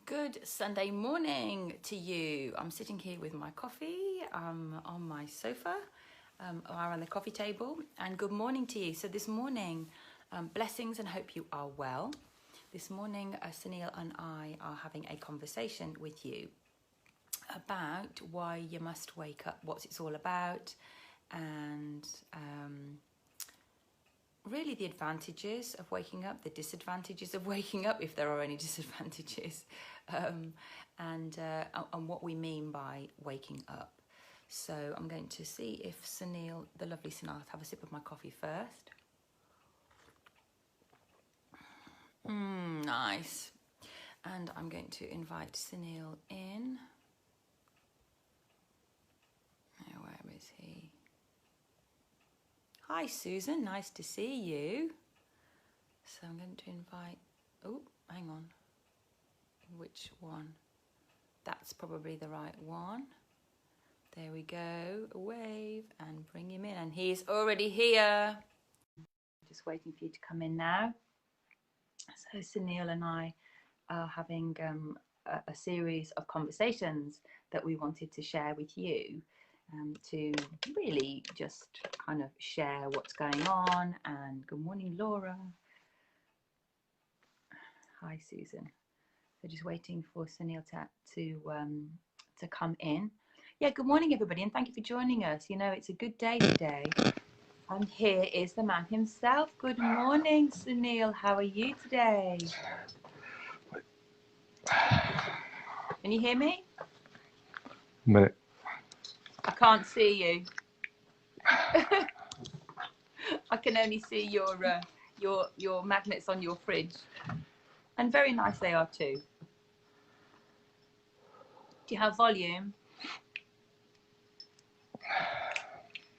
Good Sunday morning to you. I'm sitting here with my coffee on my sofa or on the coffee table, and good morning to you. So this morning, blessings and hope you are well. This morning, Sunil and I are having a conversation with you about why you must wake up, what it's all about, and really the advantages of waking up, the disadvantages of waking up, if there are any disadvantages, and what we mean by waking up. So I'm going to see if Sunil, the lovely Sunil, I'll have a sip of my coffee first. Nice. And I'm going to invite Sunil in. Oh, where is he? Hi, Susan. Nice to see you. So I'm going to invite... Oh, hang on. Which one? That's probably the right one. There we go. A wave and bring him in. And he's already here. Just waiting for you to come in now. So Sunil and I are having a series of conversations that we wanted to share with you. To really just kind of share what's going on. And good morning, Laura. Hi, Susan. So just waiting for Sunil to come in. Yeah, good morning, everybody, and thank you for joining us. You know, it's a good day today. And here is the man himself. Good morning, Sunil. How are you today? Can you hear me? Minute. I can't see you. I can only see your magnets on your fridge, and very nice they are too. Do you have volume?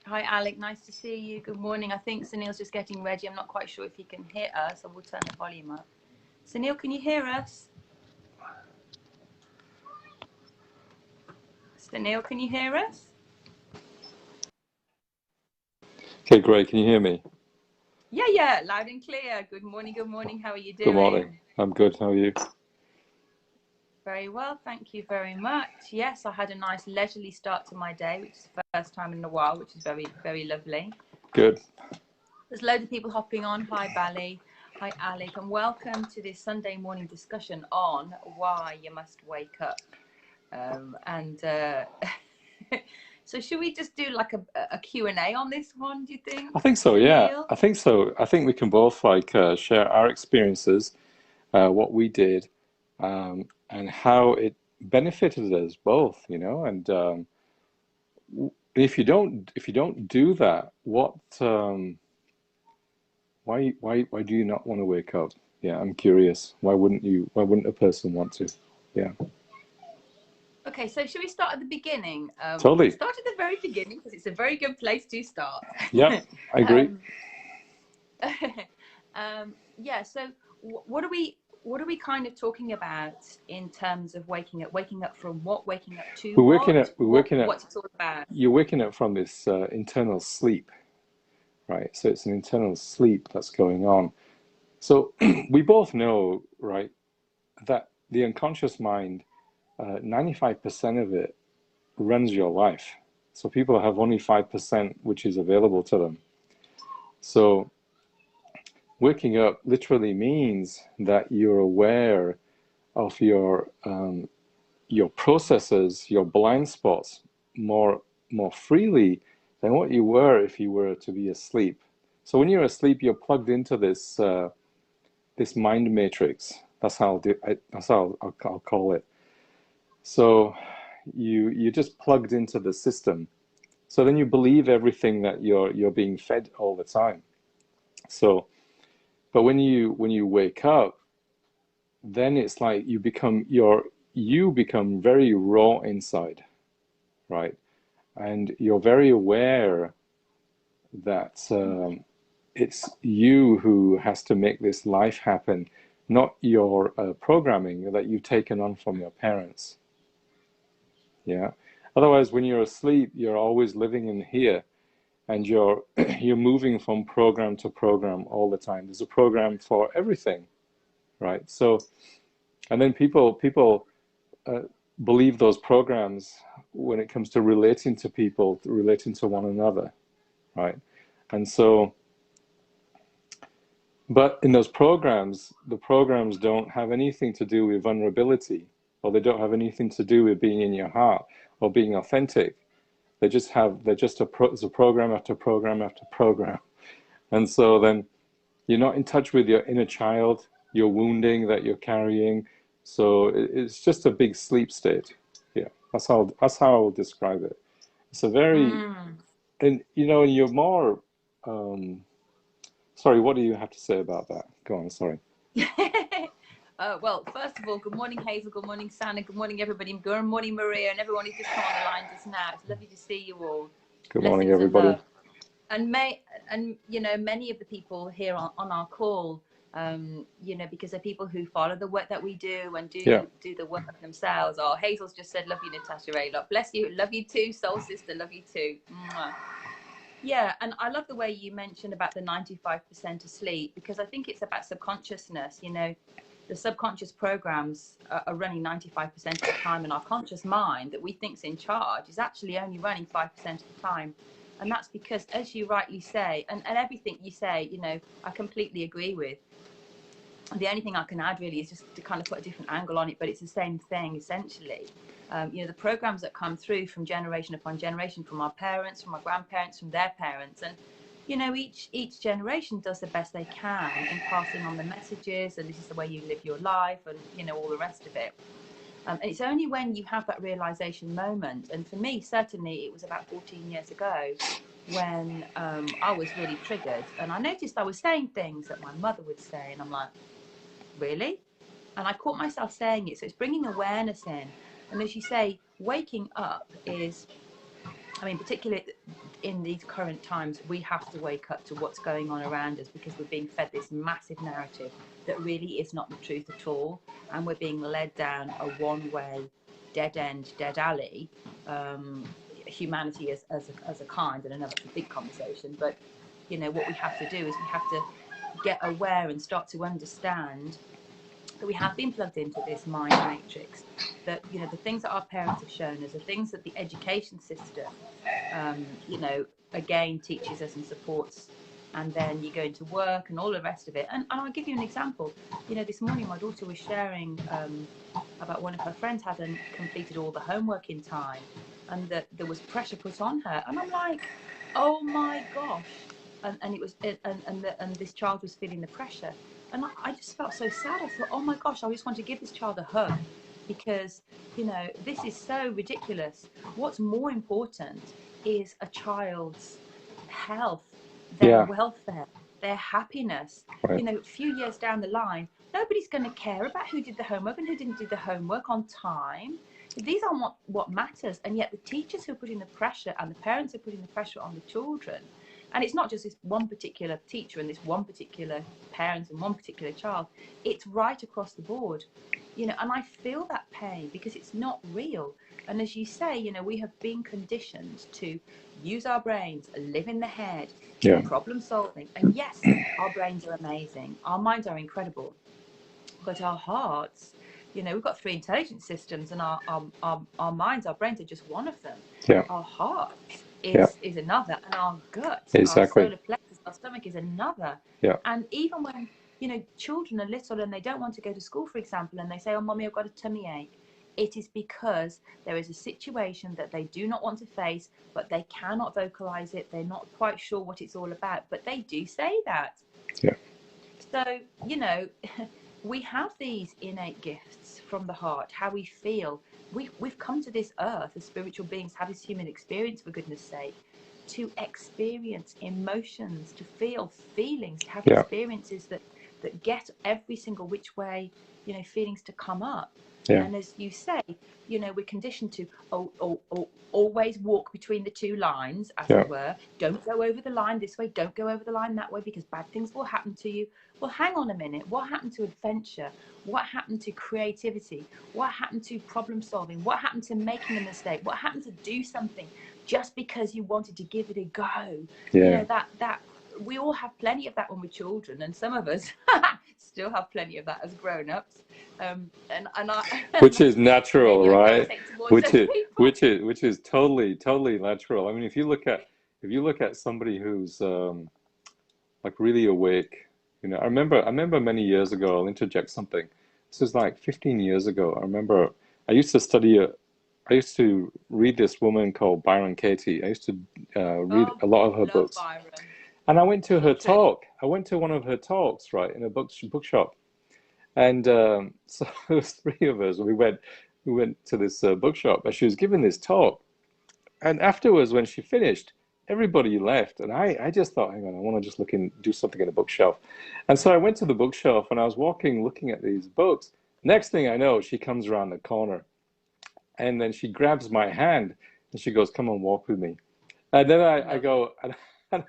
Hi, Alec. Nice to see you. Good morning. I think Sunil's just getting ready. I'm not quite sure if he can hear us. I will turn the volume up. Sunil, can you hear us? Sunil, can you hear us? Okay, great. Can you hear me? Yeah, loud and clear. Good morning, good morning. How are you doing? Good morning. I'm good. How are you? Very well, thank you very much. Yes, I had a nice leisurely start to my day, which is the first time in a while, which is very, very lovely. Good. There's loads of people hopping on. Hi, Bally. Hi, Alec, and welcome to this Sunday morning discussion on why you must wake up. So should we just do like a Q&A on this one, do you think? I think so, yeah. I think so. I think we can both share our experiences, what we did, and how it benefited us both, you know. And if you don't do that, why do you not want to wake up? Yeah, I'm curious. Why wouldn't a person want to? Yeah. Okay, so should we start at the beginning? Totally. Start at the very beginning because it's a very good place to start. Yeah, I agree. Yeah, so what are we kind of talking about in terms of waking up? Waking up from what? Waking up to what's it all about? You're waking up from this internal sleep, right? So it's an internal sleep that's going on. So we both know, right, that the unconscious mind, 95% of it runs your life. So people have only 5% which is available to them. So waking up literally means that you're aware of your processes, your blind spots more freely than what you were if you were to be asleep. So when you're asleep, you're plugged into this this mind matrix. That's how I'll call it. So you just plugged into the system. So then you believe everything that you're being fed all the time. So, but when you wake up, then it's like you become very raw inside, right? And you're very aware that it's you who has to make this life happen, not your programming that you've taken on from your parents. Yeah. Otherwise, when you're asleep, you're always living in here, and you're moving from program to program all the time. There's a program for everything, right? So And then people believe those programs when it comes to relating to people, relating to one another, right? And so, but in those programs, the programs don't have anything to do with vulnerability, or they don't have anything to do with being in your heart or being authentic. They're just it's a program after program after program. And so then you're not in touch with your inner child, your wounding that you're carrying. So it's just a big sleep state. Yeah, that's how I would describe it. It's a very, and you know, you're more. Sorry, what do you have to say about that? Go on. Sorry. Well, first of all, good morning, Hazel. Good morning, Sana. Good morning, everybody. Good morning, Maria, and everyone who's just come on the line just now. It's lovely to see you all. Good morning, everybody. And you know, many of the people here on our call, you know, because they're people who follow the work that we do and do the work themselves. Oh, Hazel's just said, love you, Natasha Ray. Bless you. Love you too, soul sister. Love you too. Mwah. Yeah, and I love the way you mentioned about the 95% asleep, because I think it's about subconsciousness. You know, the subconscious programs are running 95% of the time, and our conscious mind that we think's in charge is actually only running 5% of the time. And that's because, as you rightly say, and everything you say, you know, I completely agree with. The only thing I can add really is just to kind of put a different angle on it, but it's the same thing essentially. You know, the programs that come through from generation upon generation, from our parents, from our grandparents, from their parents, and you know, each generation does the best they can in passing on the messages, and this is the way you live your life, and you know, all the rest of it. And it's only when you have that realization moment, and for me certainly it was about 14 years ago when I was really triggered, and I noticed I was saying things that my mother would say, and I'm like, really? And I caught myself saying it. So it's bringing awareness in. And as you say, waking up is, I mean, particularly in these current times, we have to wake up to what's going on around us, because we're being fed this massive narrative that really is not the truth at all. And we're being led down a one-way, dead end, dead alley. Humanity as a kind, and another big conversation. But, you know, what we have to do is we have to get aware and start to understand that we have been plugged into this mind matrix, that, you know, the things that our parents have shown us, the things that the education system, you know, again, teaches us and supports, and then you go into work and all the rest of it. And I'll give you an example. You know, this morning my daughter was sharing about one of her friends hadn't completed all the homework in time, and that there was pressure put on her. And I'm like, oh my gosh. And it was, and this child was feeling the pressure. And I just felt so sad. I thought, oh my gosh, I just want to give this child a hug, because, you know, this is so ridiculous. What's more important is a child's health, their welfare, their happiness. Right. You know, a few years down the line, nobody's going to care about who did the homework and who didn't do the homework on time. These aren't what matters. And yet the teachers who are putting the pressure and the parents are putting the pressure on the children. And it's not just this one particular teacher and this one particular parent and one particular child. It's right across the board, you know, and I feel that pain because it's not real. And as you say, you know, we have been conditioned to use our brains, live in the head, problem solving. And yes, our brains are amazing. Our minds are incredible. But our hearts, you know, we've got 3 intelligence systems, and our minds, our brains are just one of them. Our heart is another, and our gut, our solar plexus, our stomach is another. And even when, you know, children are little and they don't want to go to school, for example, and they say, oh, mommy, I've got a tummy ache, it is because there is a situation that they do not want to face, but they cannot vocalize it. They're not quite sure what it's all about, but they do say that. So, you know, we have these innate gifts from the heart, how we feel. We've come to this earth as spiritual beings, have this human experience, for goodness sake, to experience emotions, to feel feelings, to have experiences that get every single which way, you know, feelings to come up. And as you say, you know, we're conditioned to always walk between the 2 lines, as it were. Don't go over the line this way, don't go over the line that way, because bad things will happen to you. Well, hang on a minute. What happened to adventure? What happened to creativity? What happened to problem solving? What happened to making a mistake? What happened to do something just because you wanted to give it a go? You know, that we all have plenty of that when we're children, and some of us still have plenty of that as grown-ups, and I which is natural, maybe I right? gravitate towards Which those is people. which is totally natural. I mean, if you look at somebody who's like really awake, you know, I remember many years ago. I'll interject something. This is like 15 years ago. I remember I used to read this woman called Byron Katie. I used to read Oh, a lot of her love books. Byron. And I went to her What treasure. talk. I went to one of her talks, right, in a bookshop. And so there was three of us. We went to this bookshop, and she was giving this talk. And afterwards, when she finished, everybody left, and I just thought, hang on, I want to just do something in the bookshelf. And so I went to the bookshelf, and I was walking, looking at these books. Next thing I know, she comes around the corner, and then she grabs my hand, and she goes, "Come on, walk with me." And then I Love go, and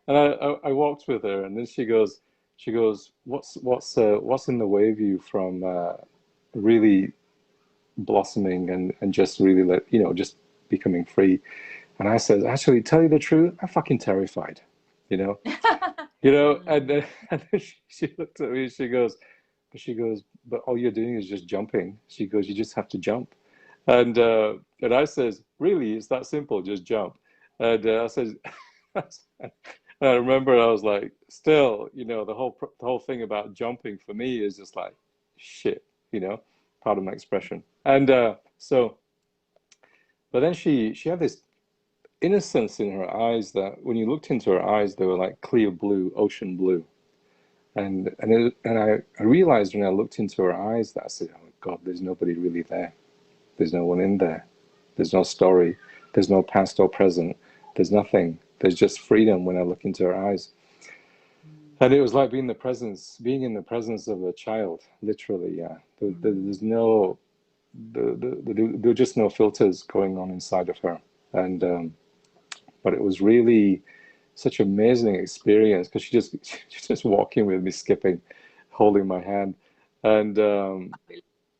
I walked with her, and then she goes, what's in the way of you from really blossoming and just really just becoming free? And I said, actually, tell you the truth, I'm fucking terrified, you know, Mm. and then she looked at me, she goes, but all you're doing is just jumping. She goes, you just have to jump. And I says, really, it's that simple, just jump. And I says, and I remember I was like, still, the whole thing about jumping for me is just like shit, part of my expression. And but then she had this innocence in her eyes that when you looked into her eyes, they were like clear blue, ocean blue. And I realized when I looked into her eyes that I said, oh God, there's nobody really there. There's no one in there. There's no story. There's no past or present. There's nothing. There's just freedom when I look into her eyes. And it was like being in the presence of a child, literally. Yeah, there's no, there were just no filters going on inside of her, and but it was really such an amazing experience because she's just walking with me, skipping, holding my hand, and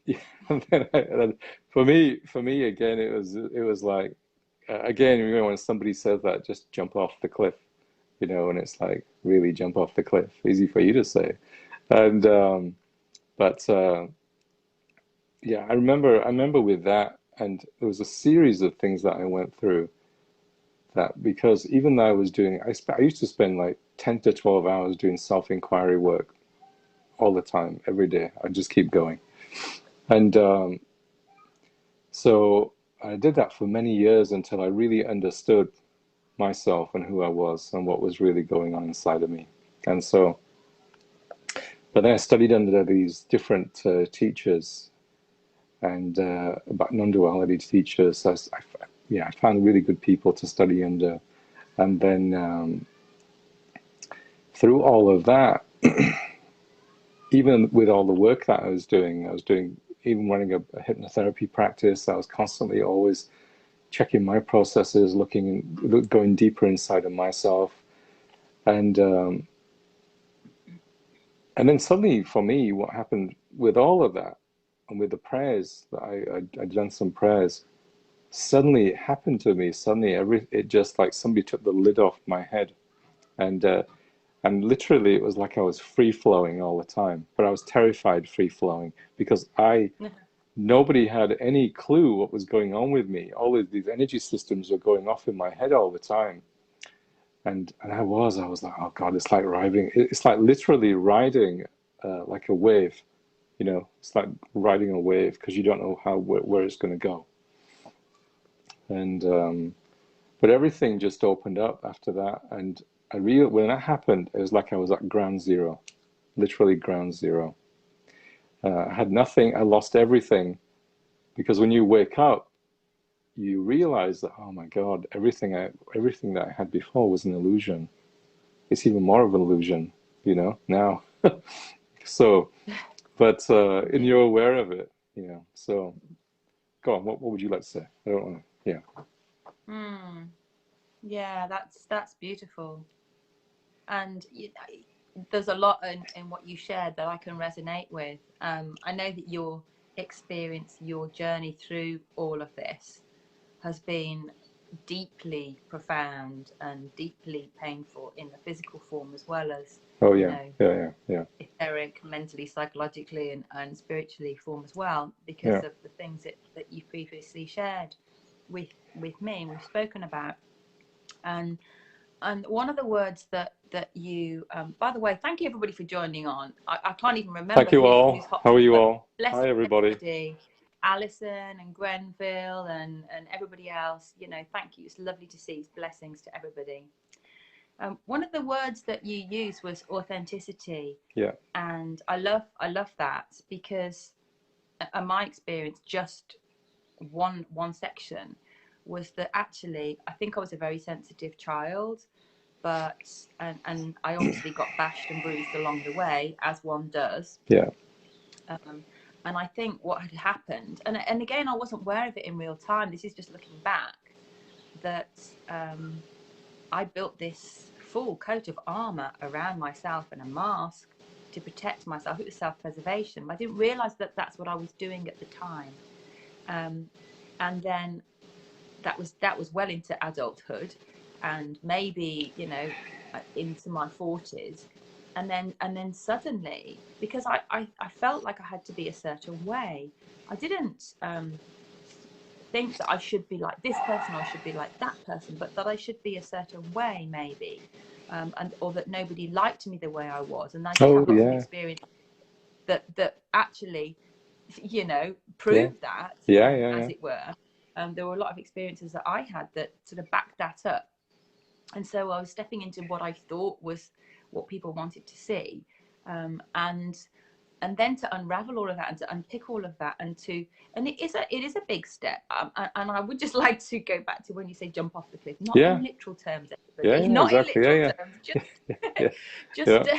yeah, and then for me again, it was like again, when somebody says that, just jump off the cliff, and it's like really jump off the cliff. Easy for you to say, and but yeah, I remember with that, and there was a series of things that I went through that because even though I was doing, I used to spend like 10 to 12 hours doing self-inquiry work all the time, every day. I'd just keep going, and so I did that for many years until I really understood myself and who I was and what was really going on inside of me. And so, but then I studied under these different teachers and about non-duality teachers. So I found really good people to study under. And then through all of that, even with all the work that I was doing even running a hypnotherapy practice. I was constantly always checking my processes, going deeper inside of myself. And and then suddenly for me, what happened with all of that and with the prayers that I'd done some prayers, suddenly it happened to me. Suddenly it just like somebody took the lid off my head, and and literally it was like I was free flowing all the time, but I was terrified free flowing because nobody had any clue what was going on with me. All of these energy systems were going off in my head all the time. And I was like, oh God, it's like literally riding like a wave, it's like riding a wave because you don't know where it's going to go. And but everything just opened up after that. And when that happened, it was like I was at ground zero, literally ground zero. I had nothing. I lost everything because when you wake up, you realize that, oh my God, everything that I had before was an illusion. It's even more of an illusion, now. So, but and you're aware of it, So, go on. What would you like to say? I don't want to. Yeah. Mm. Yeah, that's beautiful. And there's a lot in what you shared that I can resonate with. I know that your experience, your journey through all of this has been deeply profound and deeply painful in the physical form, as well as, Oh yeah. Yeah. Yeah. Yeah. esoteric, mentally, psychologically, and spiritually form as well, because of the things that you previously shared with me and we've spoken about. And one of the words that you by the way, thank you everybody for joining on. I can't even remember Thank you all. who's hot, How are you all? blessed Hi everybody. Alison and Grenville and everybody else, you know, thank you. It's lovely to see. It's blessings to everybody. One of the words that you used was authenticity. Yeah. And I love that, because in my experience, just one section was that actually I think I was a very sensitive child, but and I obviously got bashed and bruised along the way, as one does. Yeah. And I think what had happened, and again, I wasn't aware of it in real time, this is just looking back, that I built this full coat of armor around myself and a mask to protect myself. It was self-preservation. I didn't realize that that's what I was doing at the time. And then that was well into adulthood, and maybe, you know, into my 40s. And then suddenly, because I felt like I had to be a certain way, I didn't think that I should be like this person, or I should be like that person, but that I should be a certain way, maybe, or that nobody liked me the way I was. And I did have lots of experience that actually, you know, proved that, as it were. There were a lot of experiences that I had that sort of backed that up. And so I was stepping into what I thought was what people wanted to see. And then to unravel all of that and to unpick all of that, and it is a big step. And I would just like to go back to when you say jump off the cliff, not in literal terms, everybody. Not exactly. In literal terms, just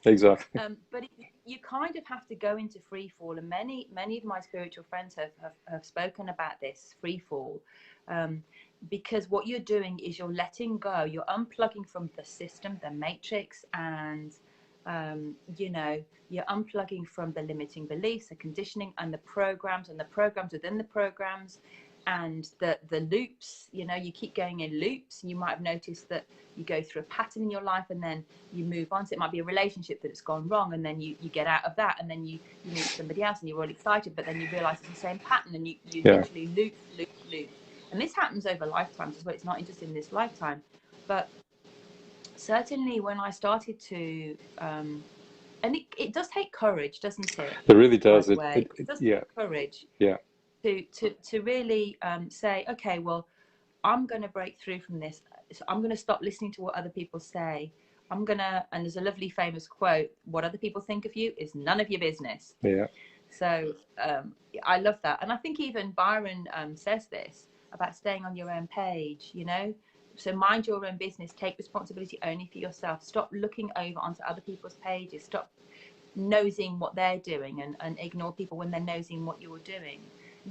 exactly. But you kind of have to go into free fall, and many of my spiritual friends have spoken about this free fall, because what you're doing is you're letting go, you're unplugging from the system, the matrix, and you know, you're unplugging from the limiting beliefs, the conditioning, and the programs within the programs, and the loops. You know, you keep going in loops. You might have noticed that you go through a pattern in your life, and then you move on. So it might be a relationship that it's gone wrong, and then you get out of that, and then you meet somebody else, and you're all excited, but then you realize it's the same pattern, and you literally loop. And this happens over lifetimes as well. It's not just in this lifetime, but certainly when I started to and it does take courage, doesn't it? It really does. It does take courage. Yeah. To really say, okay, well, I'm going to break through from this. So I'm going to stop listening to what other people say. And there's a lovely famous quote: "What other people think of you is none of your business." Yeah. So I love that, and I think even Byron says this about staying on your own page. You know. So mind your own business, take responsibility only for yourself. Stop looking over onto other people's pages. Stop nosing what they're doing, and ignore people when they're nosing what you're doing.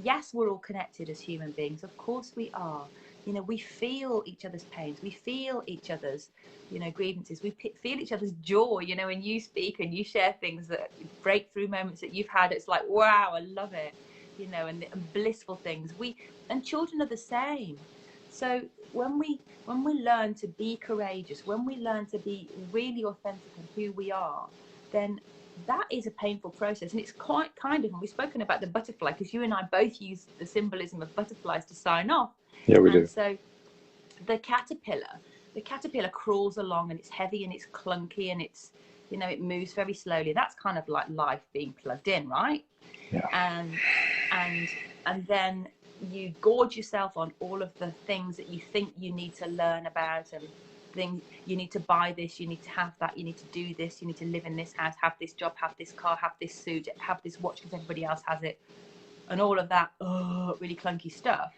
Yes, we're all connected as human beings. Of course we are. You know, we feel each other's pains. We feel each other's, you know, grievances. We feel each other's joy. You know, when you speak and you share things, that breakthrough moments that you've had, it's like, wow, I love it. You know, and blissful things. And children are the same. So when we learn to be courageous, when we learn to be really authentic in who we are, then that is a painful process. And it's quite kind of, and we've spoken about the butterfly, because you and I both use the symbolism of butterflies to sign off. Yeah, we do. So the caterpillar crawls along, and it's heavy and it's clunky, and it's, you know, it moves very slowly. That's kind of like life being plugged in, right? Yeah. And then you gorge yourself on all of the things that you think you need to learn about, and things you need to buy this, you need to have that, you need to do this, you need to live in this house, have this job, have this car, have this suit, have this watch because everybody else has it, and all of that really clunky stuff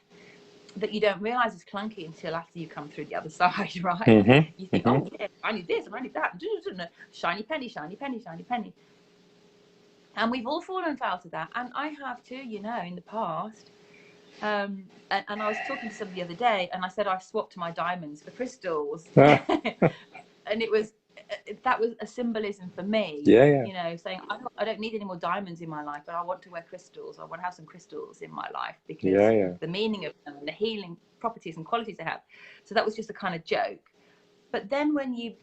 that you don't realize is clunky until after you come through the other side, right? Mm-hmm. You think, oh yeah, I need this and I need that, shiny penny, shiny penny, shiny penny. And we've all fallen foul to that, and I have too, you know, in the past. And I was talking to somebody the other day, and I said I've swapped my diamonds for crystals. And that was a symbolism for me. Yeah. You know, saying I don't need any more diamonds in my life, but I want to wear crystals. I want to have some crystals in my life because the meaning of them and the healing properties and qualities they have. So that was just a kind of joke. But then when you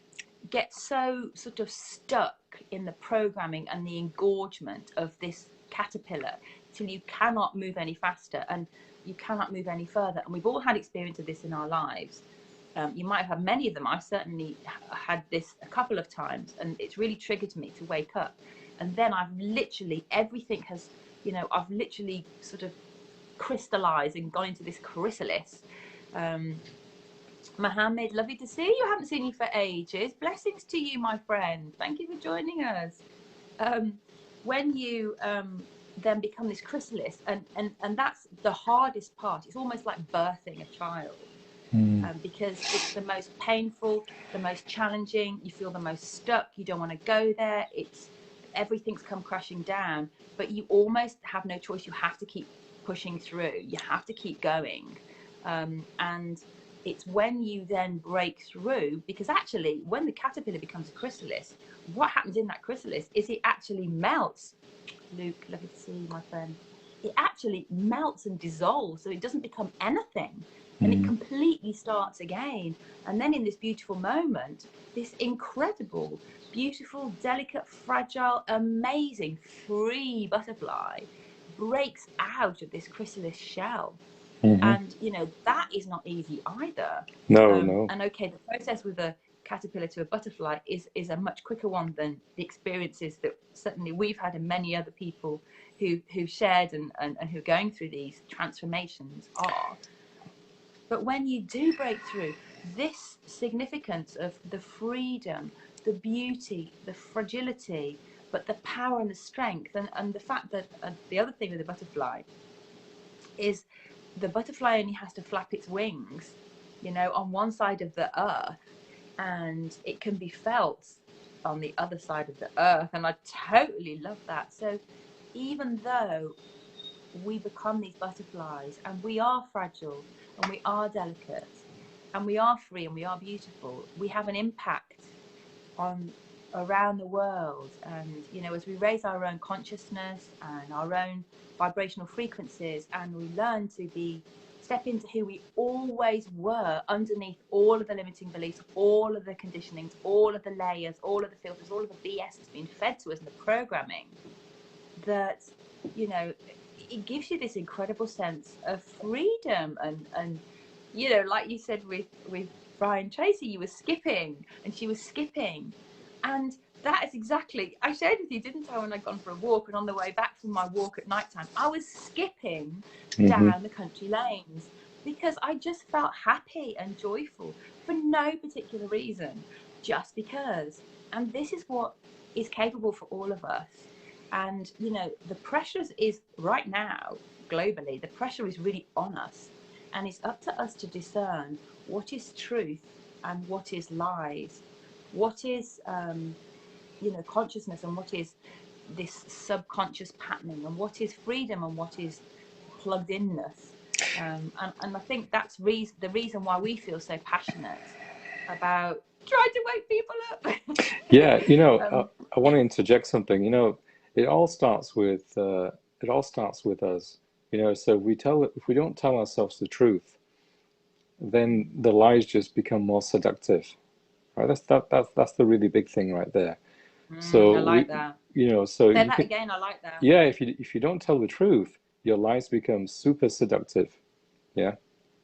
get so sort of stuck in the programming and the engorgement of this caterpillar till you cannot move any faster and you cannot move any further. And we've all had experience of this in our lives. You might have had many of them. I've certainly had this a couple of times, and it's really triggered me to wake up. And then I've literally, everything has, you know, I've literally sort of crystallized and gone into this chrysalis. Mohammed, lovely to see you. I haven't seen you for ages. Blessings to you, my friend. Thank you for joining us. When you then become this chrysalis, and that's the hardest part. It's almost like birthing a child. Because it's the most painful, the most challenging. You feel the most stuck. You don't want to go there. It's everything's come crashing down, but you almost have no choice. You have to keep pushing through. You have to keep going, and it's when you then break through, because actually when the caterpillar becomes a chrysalis, what happens in that chrysalis is it actually melts. Luke, lovely to see you, my friend. It actually melts and dissolves, so it doesn't become anything. And it completely starts again. And then in this beautiful moment, this incredible, beautiful, delicate, fragile, amazing, free butterfly breaks out of this chrysalis shell. And, you know, that is not easy either. No. And okay, the process with a caterpillar to a butterfly is a much quicker one than the experiences that certainly we've had and many other people who shared and who are going through these transformations are. But when you do break through, this significance of the freedom, the beauty, the fragility, but the power and the strength, and the fact that the other thing with the butterfly is the butterfly only has to flap its wings, you know, on one side of the earth, and it can be felt on the other side of the earth. And I totally love that. So even though we become these butterflies and we are fragile and we are delicate and we are free and we are beautiful, we have an impact on around the world. And you know, as we raise our own consciousness and our own vibrational frequencies, and we learn to step into who we always were underneath all of the limiting beliefs, all of the conditionings, all of the layers, all of the filters, all of the BS that's been fed to us in the programming, that, you know, it gives you this incredible sense of freedom. And you know, like you said with Brian Tracy, you were skipping and she was skipping, and that is exactly, I shared with you, didn't I, when I'd gone for a walk, and on the way back from my walk at night time, I was skipping down the country lanes because I just felt happy and joyful for no particular reason, just because. And this is what is capable for all of us. And, you know, the pressure is right now, globally, the pressure is really on us. And it's up to us to discern what is truth and what is lies. What is, you know, consciousness, and what is this subconscious patterning, and what is freedom and what is plugged inness. And I think that's the reason why we feel so passionate about trying to wake people up. Yeah, you know, I want to interject something. You know, it all starts with us. You know, so if we don't tell ourselves the truth, then the lies just become more seductive, right? That's the really big thing right there. So I like that. You know, so say that again. I like that. Yeah, if you don't tell the truth, your lies become super seductive. Yeah,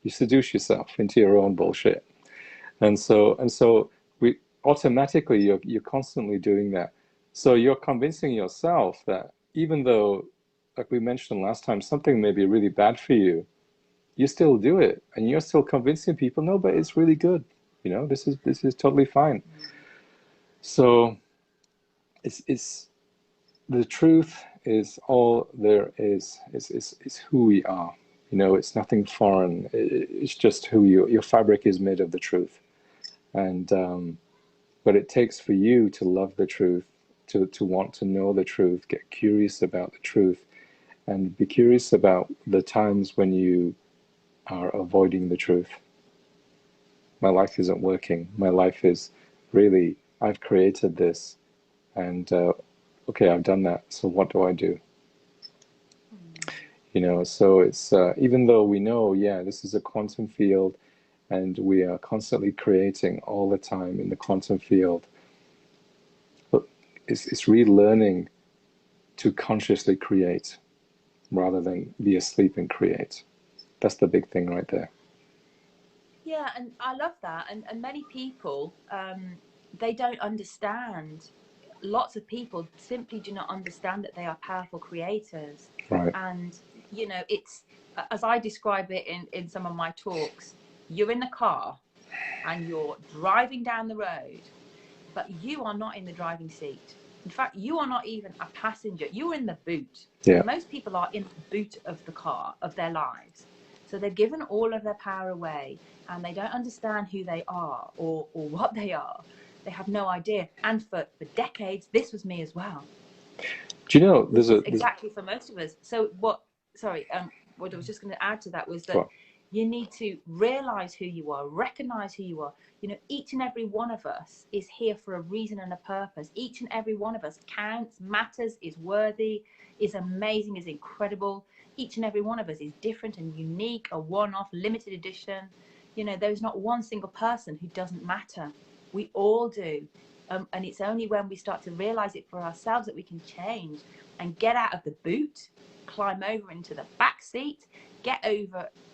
you seduce yourself into your own bullshit, and so we automatically you're constantly doing that. So you're convincing yourself that even though, like we mentioned last time, something may be really bad for you, you still do it, and you're still convincing people, no, but it's really good. You know, this is totally fine. So it's the truth is all there is who we are. You know, it's nothing foreign. It's just who your fabric is made of the truth. And but it takes for you to love the truth, to want to know the truth, get curious about the truth, and be curious about the times when you are avoiding the truth. My life isn't working. My life is really, I've created this, and okay, I've done that, so what do I do? You know, so it's even though we know, yeah, this is a quantum field, and we are constantly creating all the time in the quantum field. But it's relearning to consciously create rather than be asleep and create. That's the big thing right there. Yeah, and I love that. And many people, they don't understand. Lots of people simply do not understand that they are powerful creators. Right. And, you know, it's, as I describe it in some of my talks, you're in the car and you're driving down the road, but you are not in the driving seat. In fact, you are not even a passenger. You're in the boot. Yeah. And most people are in the boot of the car, of their lives. So they've given all of their power away, and they don't understand who they are or what they are. They have no idea. And for decades, this was me as well. Do you know, exactly for most of us. So what I was just going to add to that was that you need to realize who you are, recognize who you are. You know, each and every one of us is here for a reason and a purpose. Each and every one of us counts, matters, is worthy, is amazing, is incredible. Each and every one of us is different and unique, a one-off, limited edition. You know, there's not one single person who doesn't matter. We all do. And it's only when we start to realize it for ourselves that we can change and get out of the boot, climb over into the back seat,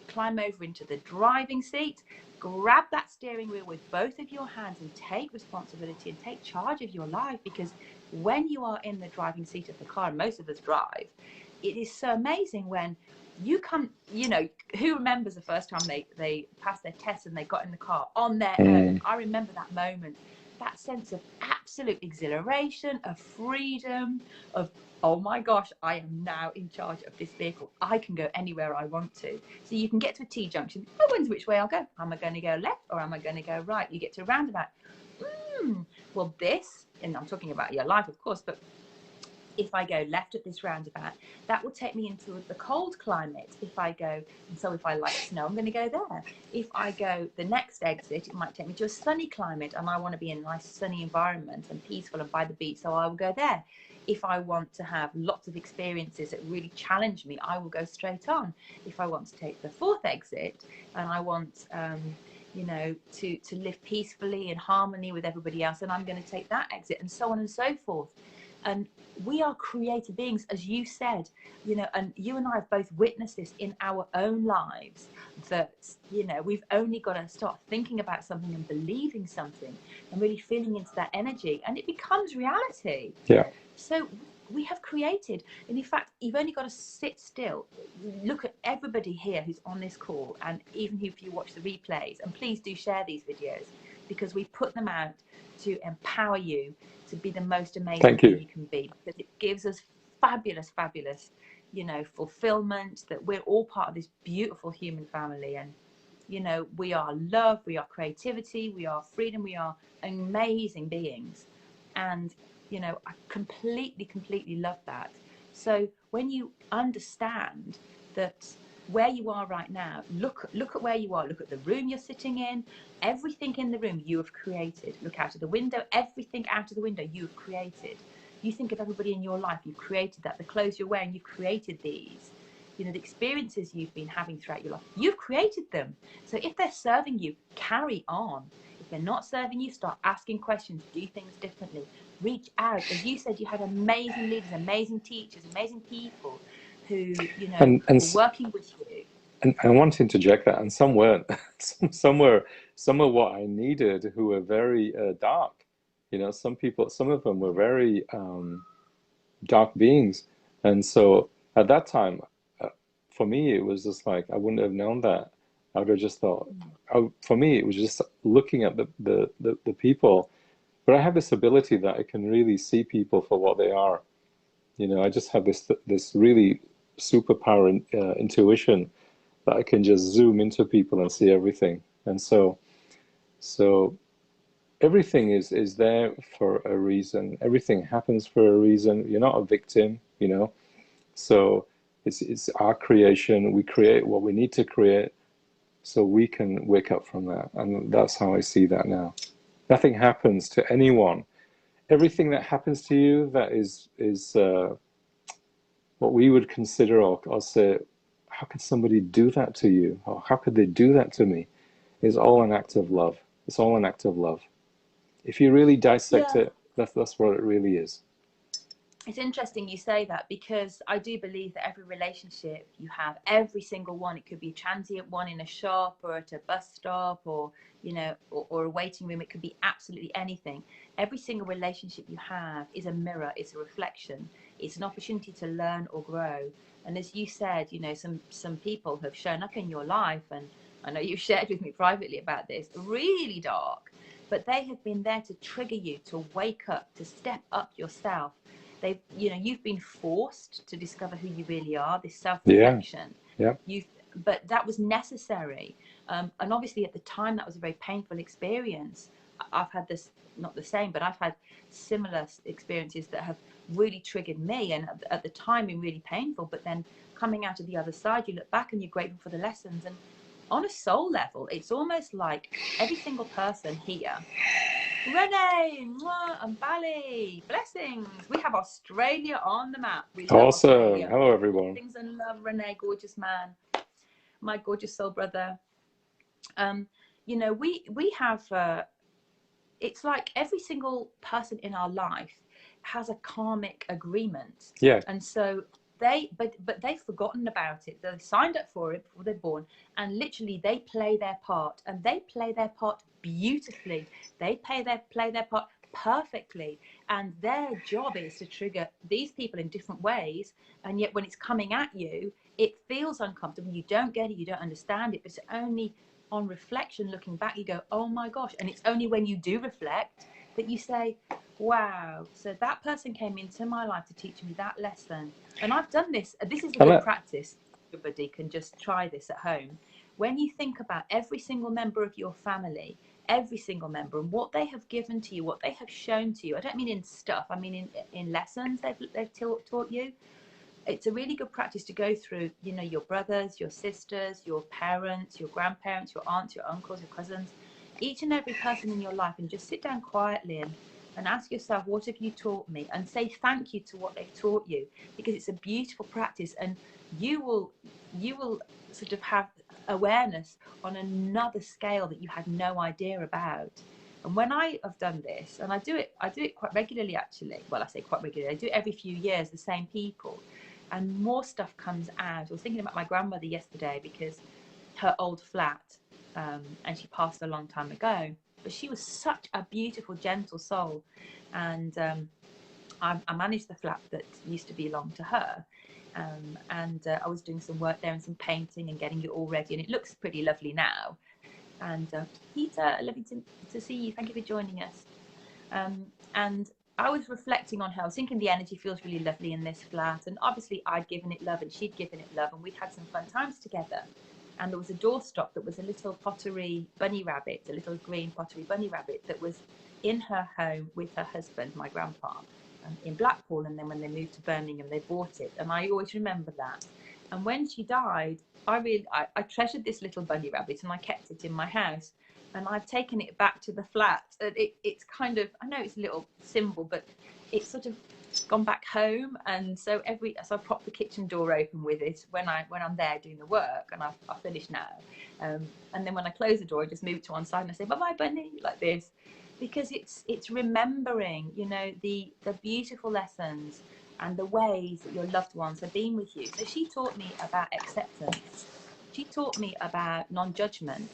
climb over into the driving seat, grab that steering wheel with both of your hands and take responsibility and take charge of your life. Because when you are in the driving seat of the car, and most of us drive, it is so amazing when you come, you know, who remembers the first time they passed their test and they got in the car on their own? I remember that moment, that sense of absolute exhilaration, of freedom, of, oh my gosh, I am now in charge of this vehicle. I can go anywhere I want to. So you can get to a T-junction. Oh, when's which way I'll go? Am I going to go left or am I going to go right? You get to a roundabout. Well, this, and I'm talking about your life, of course, but if I go left at this roundabout, that will take me into the cold climate. If I like snow, I'm going to go there. If I go the next exit, it might take me to a sunny climate, and I want to be in a nice sunny environment and peaceful and by the beach, so I will go there. If I want to have lots of experiences that really challenge me, I will go straight on. If I want to take the fourth exit and I want you know, to live peacefully in harmony with everybody else, and I'm going to take that exit, and so on and so forth. And we are creative beings, as you said, you know, and you and I have both witnessed this in our own lives, that, you know, we've only got to start thinking about something and believing something and really feeling into that energy, and it becomes reality. Yeah. So we have created, and in fact, you've only got to sit still, look at everybody here who's on this call, and even if you watch the replays, and please do share these videos, because we put them out to empower you to be the most amazing thing you can be, because it gives us fabulous, you know, fulfillment, that we're all part of this beautiful human family. And, you know, we are love, we are creativity, we are freedom, we are amazing beings. And, you know, I completely love that. So when you understand that where you are right now, look at where you are, look at the room you're sitting in, everything in the room you have created. Look out of the window, everything out of the window you've created. You think of everybody in your life, you've created that. The clothes you're wearing, you've created these. You know, the experiences you've been having throughout your life, you've created them. So if they're serving you, carry on. If they're not serving you, start asking questions, do things differently, reach out. As you said, you had amazing leaders, amazing teachers, amazing people who, you know, and were working with you. And I want to interject that, and some weren't. some were what I needed, who were very dark. You know, some of them were very dark beings, and so at that time, for me, it was just like I wouldn't have known that. I would have just thought. For me, it was just looking at the people. But I have this ability that I can really see people for what they are. You know, I just have this really superpower intuition that I can just zoom into people and see everything. And so everything is there for a reason. Everything happens for a reason. You're not a victim, you know. So it's our creation. We create what we need to create, so we can wake up from that. And that's how I see that now. Nothing happens to anyone. Everything that happens to you that is what we would consider or say, how could somebody do that to you? Or how could they do that to me? is all an act of love. It's all an act of love. If you really dissect Yeah. it, that's what it really is. It's interesting you say that, because I do believe that every relationship you have, every single one, it could be a transient one in a shop or at a bus stop, or, you know, or a waiting room. It could be absolutely anything. Every single relationship you have is a mirror. It's a reflection. It's an opportunity to learn or grow. And as you said, you know, some people have shown up in your life, and I know you've shared with me privately about this, really dark, but they have been there to trigger you to wake up, to step up yourself. They've, you know, you've been forced to discover who you really are, this self-reflection. Yeah. But that was necessary. And obviously at the time that was a very painful experience. I've had this, not the same, but I've had similar experiences that have really triggered me, and at the time been really painful, but then coming out of the other side, you look back and you're grateful for the lessons. And on a soul level, it's almost like every single person here, Renee, and Bali, blessings. We have Australia on the map. We love Awesome. Australia. Hello, everyone. Blessings and love, Renee, gorgeous man, my gorgeous soul brother. You know, we have, it's like every single person in our life has a karmic agreement. Yeah. And so but they've forgotten about it. They signed up for it before they're born, and literally they play their part, and they play their part beautifully. They play their part perfectly, and their job is to trigger these people in different ways. And yet when it's coming at you, it feels uncomfortable. You don't get it, you don't understand it, but it's only on reflection, looking back, you go, oh my gosh. And it's only when you do reflect that you say, wow, so that person came into my life to teach me that lesson. And I've done this. This is a good practice. Everybody can just try this at home. When you think about every single member of your family, every single member, and what they have given to you, what they have shown to you, I don't mean in stuff, I mean in lessons they've taught you. It's a really good practice to go through, you know, your brothers, your sisters, your parents, your grandparents, your aunts, your uncles, your cousins, each and every person in your life, and just sit down quietly and ask yourself, what have you taught me? And say thank you to what they've taught you, because it's a beautiful practice, and you will sort of have awareness on another scale that you had no idea about. And when I have done this, and I do it quite regularly, actually. Well, I say quite regularly. I do it every few years, the same people, and more stuff comes out. I was thinking about my grandmother yesterday, because her old flat, and she passed a long time ago, but she was such a beautiful, gentle soul. And I managed the flat that used to belong to her. And I was doing some work there and some painting and getting it all ready, and it looks pretty lovely now. And Peter, lovely to see you. Thank you for joining us. And I was reflecting on her. I was thinking the energy feels really lovely in this flat, and obviously I'd given it love and she'd given it love, and we'd had some fun times together. And there was a doorstop that was a little pottery bunny rabbit, a little green pottery bunny rabbit that was in her home with her husband, my grandpa, in Blackpool. And then when they moved to Birmingham, they bought it. And I always remember that. And when she died, I treasured this little bunny rabbit, and I kept it in my house. And I've taken it back to the flat. And it's kind of, I know it's a little symbol, but it's sort of gone back home. And so I prop the kitchen door open with it when I'm there doing the work, and I've finished now. And then when I close the door, I just move it to one side and I say, bye-bye, bunny, like this. Because it's remembering, you know, the beautiful lessons and the ways that your loved ones have been with you. So she taught me about acceptance. She taught me about non-judgment.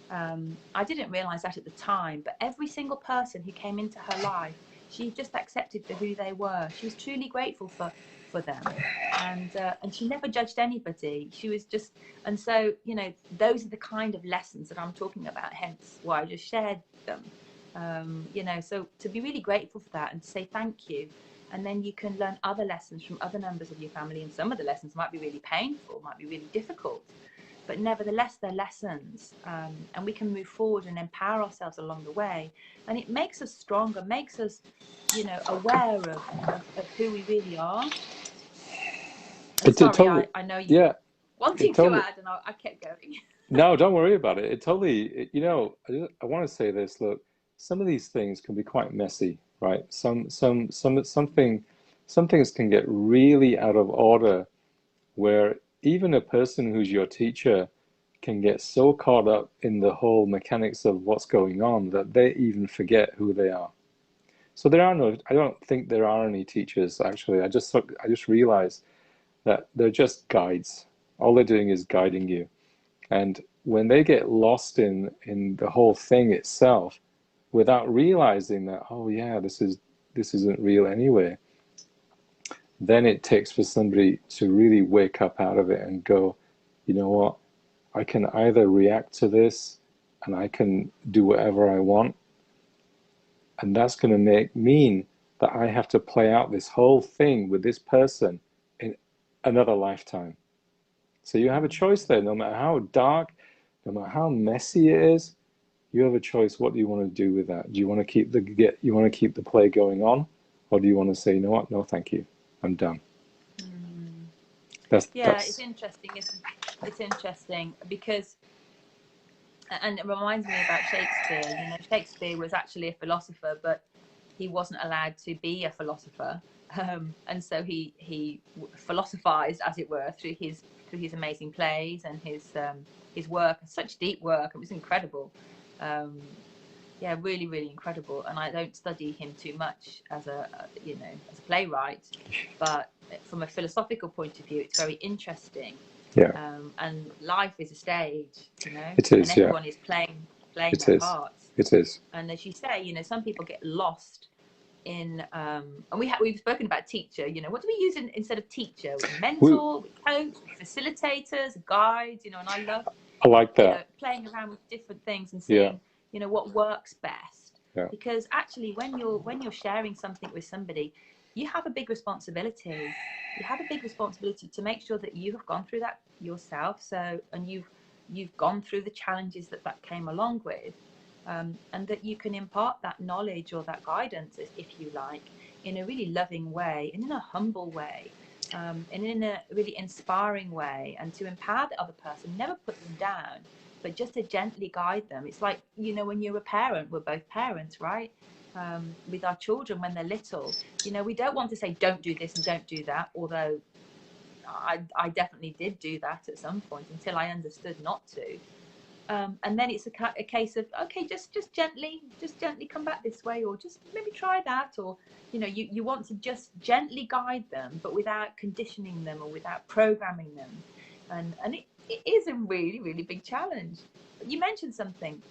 I didn't realize that at the time, but every single person who came into her life, she just accepted for who they were. She was truly grateful for them. And she never judged anybody. She was just, and so, you know, those are the kind of lessons that I'm talking about, hence why I just shared them. You know, so to be really grateful for that and to say thank you. And then you can learn other lessons from other members of your family. And some of the lessons might be really painful, might be really difficult, but nevertheless, they're lessons. And we can move forward and empower ourselves along the way. And it makes us stronger, makes us, you know, aware of who we really are. Sorry, I know you were wanting to add, and I kept going. No, don't worry about it. It totally, you know, I want to say this. Look, some of these things can be quite messy, right? Some things can get really out of order, where even a person who's your teacher can get so caught up in the whole mechanics of what's going on that they even forget who they are. So there are no, I don't think there are any teachers, actually. I just realized that they're just guides. All they're doing is guiding you. And when they get lost in the whole thing itself, without realizing that, oh yeah, this isn't real anyway, then it takes for somebody to really wake up out of it and go, you know what, I can either react to this and I can do whatever I want, and that's going to mean that I have to play out this whole thing with this person in another lifetime. So you have a choice there. No matter how dark, no matter how messy it is, you have a choice. What do you want to do with that? Do you want to keep the play going on, or do you want to say, you know what? No, thank you. I'm done. That's it's interesting. It's interesting because, and it reminds me about Shakespeare. You know, Shakespeare was actually a philosopher, but he wasn't allowed to be a philosopher, and so he philosophized, as it were, through his amazing plays and his work, such deep work. It was incredible. Really, really incredible. And I don't study him too much as a playwright, but from a philosophical point of view, it's very interesting. And life is a stage, you know. It is, and everyone is playing their parts. It is. And as you say, you know, some people get lost in and we've spoken about teacher. You know, what do we use instead of teacher? We mentor, we coach, facilitators, guides. You know, and I like that. You know, playing around with different things and seeing you know what works best. Because actually, when you're sharing something with somebody, you have a big responsibility. You have a big responsibility to make sure that you have gone through that yourself. So, and you've gone through the challenges that came along with. And that you can impart that knowledge or that guidance, if you like, in a really loving way and in a humble way, and in a really inspiring way, and to empower the other person, never put them down, but just to gently guide them. It's like, you know, when you're a parent, we're both parents, right? With our children when they're little, you know, we don't want to say, don't do this and don't do that, although I definitely did do that at some point until I understood not to. And then it's a case of, okay, just gently come back this way, or just maybe try that, or you know, you want to just gently guide them, but without conditioning them or without programming them, and it is a really, really big challenge. But you mentioned something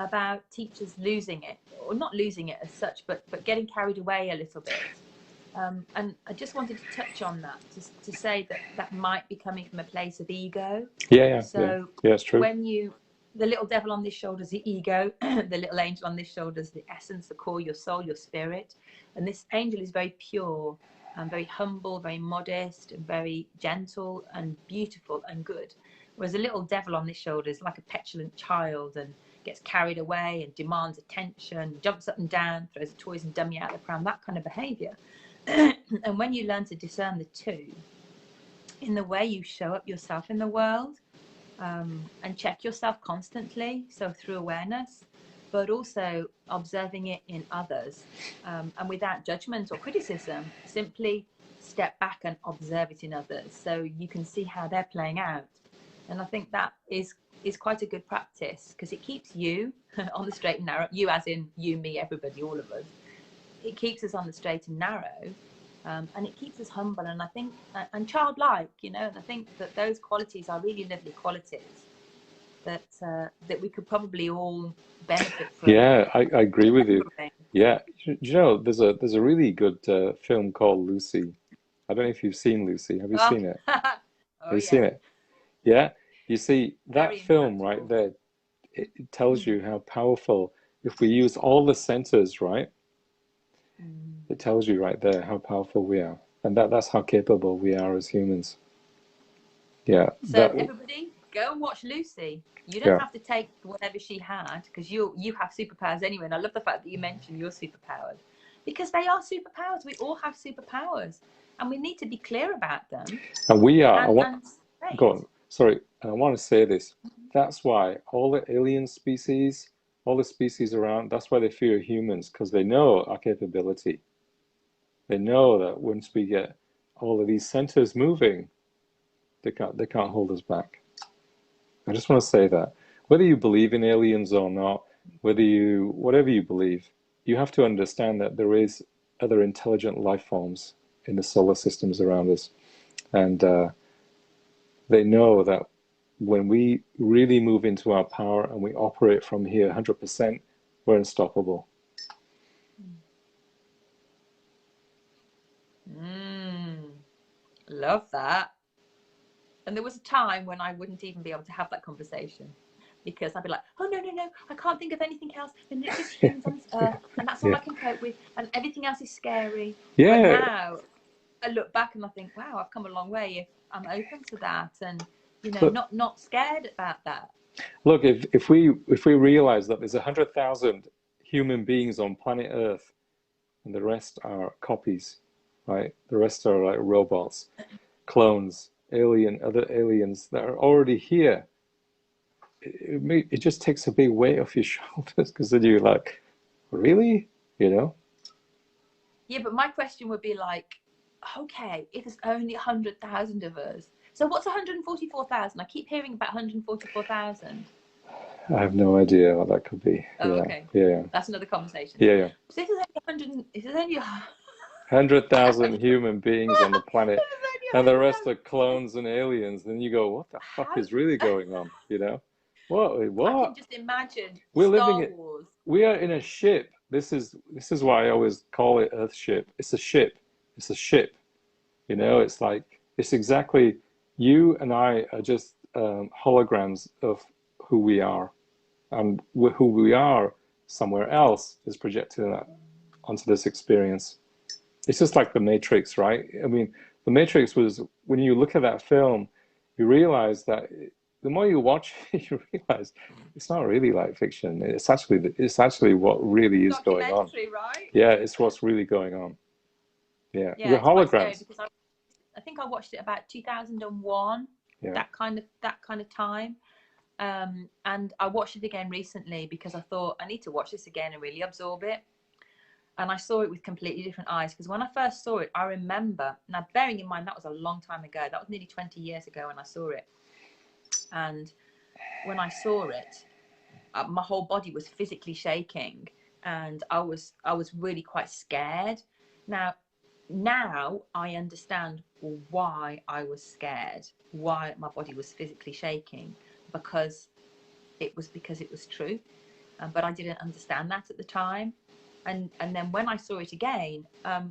about teachers losing it, or not losing it as such, but getting carried away a little bit. And I just wanted to touch on that, to say that might be coming from a place of ego. So it's true. When the little devil on this shoulder is the ego, the little angel on this shoulder is the essence, the core, your soul, your spirit. And this angel is very pure and very humble, very modest, and very gentle and beautiful and good. Whereas the little devil on this shoulder is like a petulant child and gets carried away and demands attention, jumps up and down, throws the toys and dummy out of the pram, that kind of behavior. And when you learn to discern the two in the way you show up yourself in the world, and check yourself constantly, so through awareness, but also observing it in others, and without judgment or criticism, simply step back and observe it in others so you can see how they're playing out. And I think that is quite a good practice, because it keeps you on the straight and narrow, you as in you, me, everybody, all of us. It keeps us on the straight and narrow, and it keeps us humble, and I think and childlike, you know. And I think that those qualities are really lovely qualities that we could probably all benefit from. Yeah, I agree with you. Yeah, you know, there's a really good film called Lucy. I don't know if you've seen Lucy. Have you seen it? Have you seen it? Yeah. You see, that very film right there, it tells you how powerful, if we use all the centers, right? It tells you right there how powerful we are, and that's how capable we are as humans. Yeah. So everybody, go and watch Lucy. You don't have to take whatever she had, because you have superpowers anyway. And I love the fact that you mentioned your superpowers, because they are superpowers. We all have superpowers, and we need to be clear about them. And we are. Go on. Sorry, and I want to say this. That's why all the alien species, all the species around, that's why they fear humans, because they know our capability. They know that once we get all of these centers moving, they can't hold us back. I just want to say that whether you believe in aliens or not, whatever you believe, you have to understand that there is other intelligent life forms in the solar systems around us, and they know that when we really move into our power and we operate from here 100%, we're unstoppable. Love that. And there was a time when I wouldn't even be able to have that conversation, because I'd be like, oh, no, I can't think of anything else. And it's just humans on this earth, and that's all I can cope with, and everything else is scary. But now I look back and I think, wow, I've come a long way if I'm open to that, and not scared about that. Look, if we realize that there's 100,000 human beings on planet Earth, and the rest are copies, right? The rest are like robots, clones, other aliens that are already here. It just takes a big weight off your shoulders, because then you're like, really? Yeah, but my question would be like, okay, if there's only 100,000 of us, so what's 144,000? I keep hearing about 144,000. I have no idea what that could be. Oh, yeah. okay. Yeah. That's another conversation. Yeah. So if there's only 100,000 human beings on the planet, and the rest are clones and aliens, then you go, what the fuck is really going on? What? I can just imagine We're Star Wars. We are in a ship. This is why I always call it Earthship. It's a ship. It's a ship. It's like, it's exactly, you and I are just holograms of who we are, and who we are somewhere else is projected onto this experience. It's just like the Matrix, right? I mean, the Matrix was, when you look at that film, you realize that the more you watch it, you realize it's not really like fiction. It's actually what really is going on. Right? Yeah, it's what's really going on. Yeah, we're it's quite scary, holograms. because I think I watched it about 2001. Yeah. That kind of time. And I watched it again recently because I thought I need to watch this again and really absorb it. And I saw it with completely different eyes, because when I first saw it, I remember, now bearing in mind that was a long time ago, that was nearly 20 years ago when I saw it. And when I saw it, my whole body was physically shaking, and I was really quite scared. Now I understand why I was scared, why my body was physically shaking, because it was true. But I didn't understand that at the time. And then when I saw it again,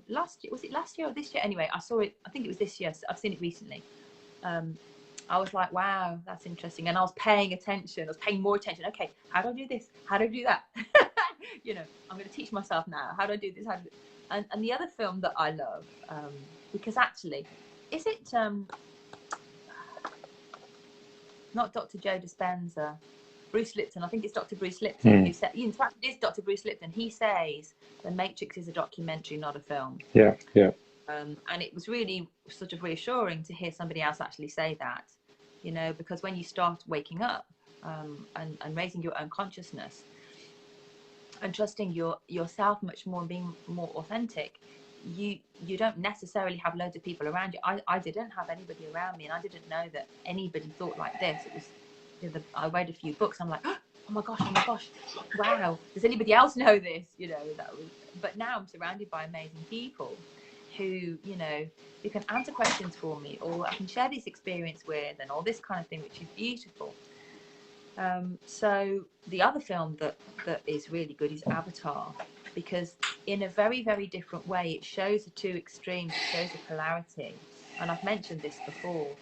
last year or this year? Anyway, I saw it, I think it was this year. So I've seen it recently. I was like, wow, that's interesting. And I was paying attention. I was paying more attention. Okay, how do I do this? How do I do that? I'm going to teach myself now. How do I do this? And the other film that I love, because actually, is it not Dr. Joe Dispenza? Bruce Lipton, I think it's Dr. Bruce Lipton who said, in fact, it is Dr. Bruce Lipton. He says The Matrix is a documentary, not a film. Yeah. And it was really sort of reassuring to hear somebody else actually say that, because when you start waking up and raising your own consciousness and trusting yourself much more and being more authentic, you don't necessarily have loads of people around you. I didn't have anybody around me, and I didn't know that anybody thought like this. It was, I read a few books. I'm like, oh my gosh, wow, does anybody else know this? But now I'm surrounded by amazing people who can answer questions for me, or I can share this experience with, and all this kind of thing, which is beautiful. So the other film that is really good is Avatar, because in a very, very different way, it shows the two extremes, it shows the polarity. And I've mentioned this before.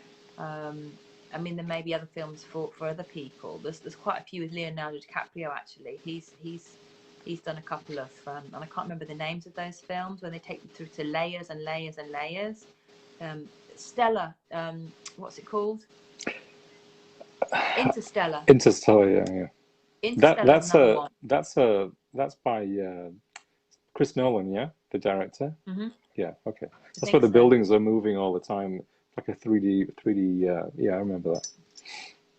I mean, there may be other films for other people. There's quite a few with Leonardo DiCaprio, actually. He's done a couple of, and I can't remember the names of those films, where they take you through to layers and layers and layers. Stellar, what's it called? Interstellar. Yeah. Interstellar. That's by Chris Nolan, yeah, the director. Mm-hmm. Yeah, okay. That's where the buildings are moving all the time, like a 3D. Yeah, I remember that.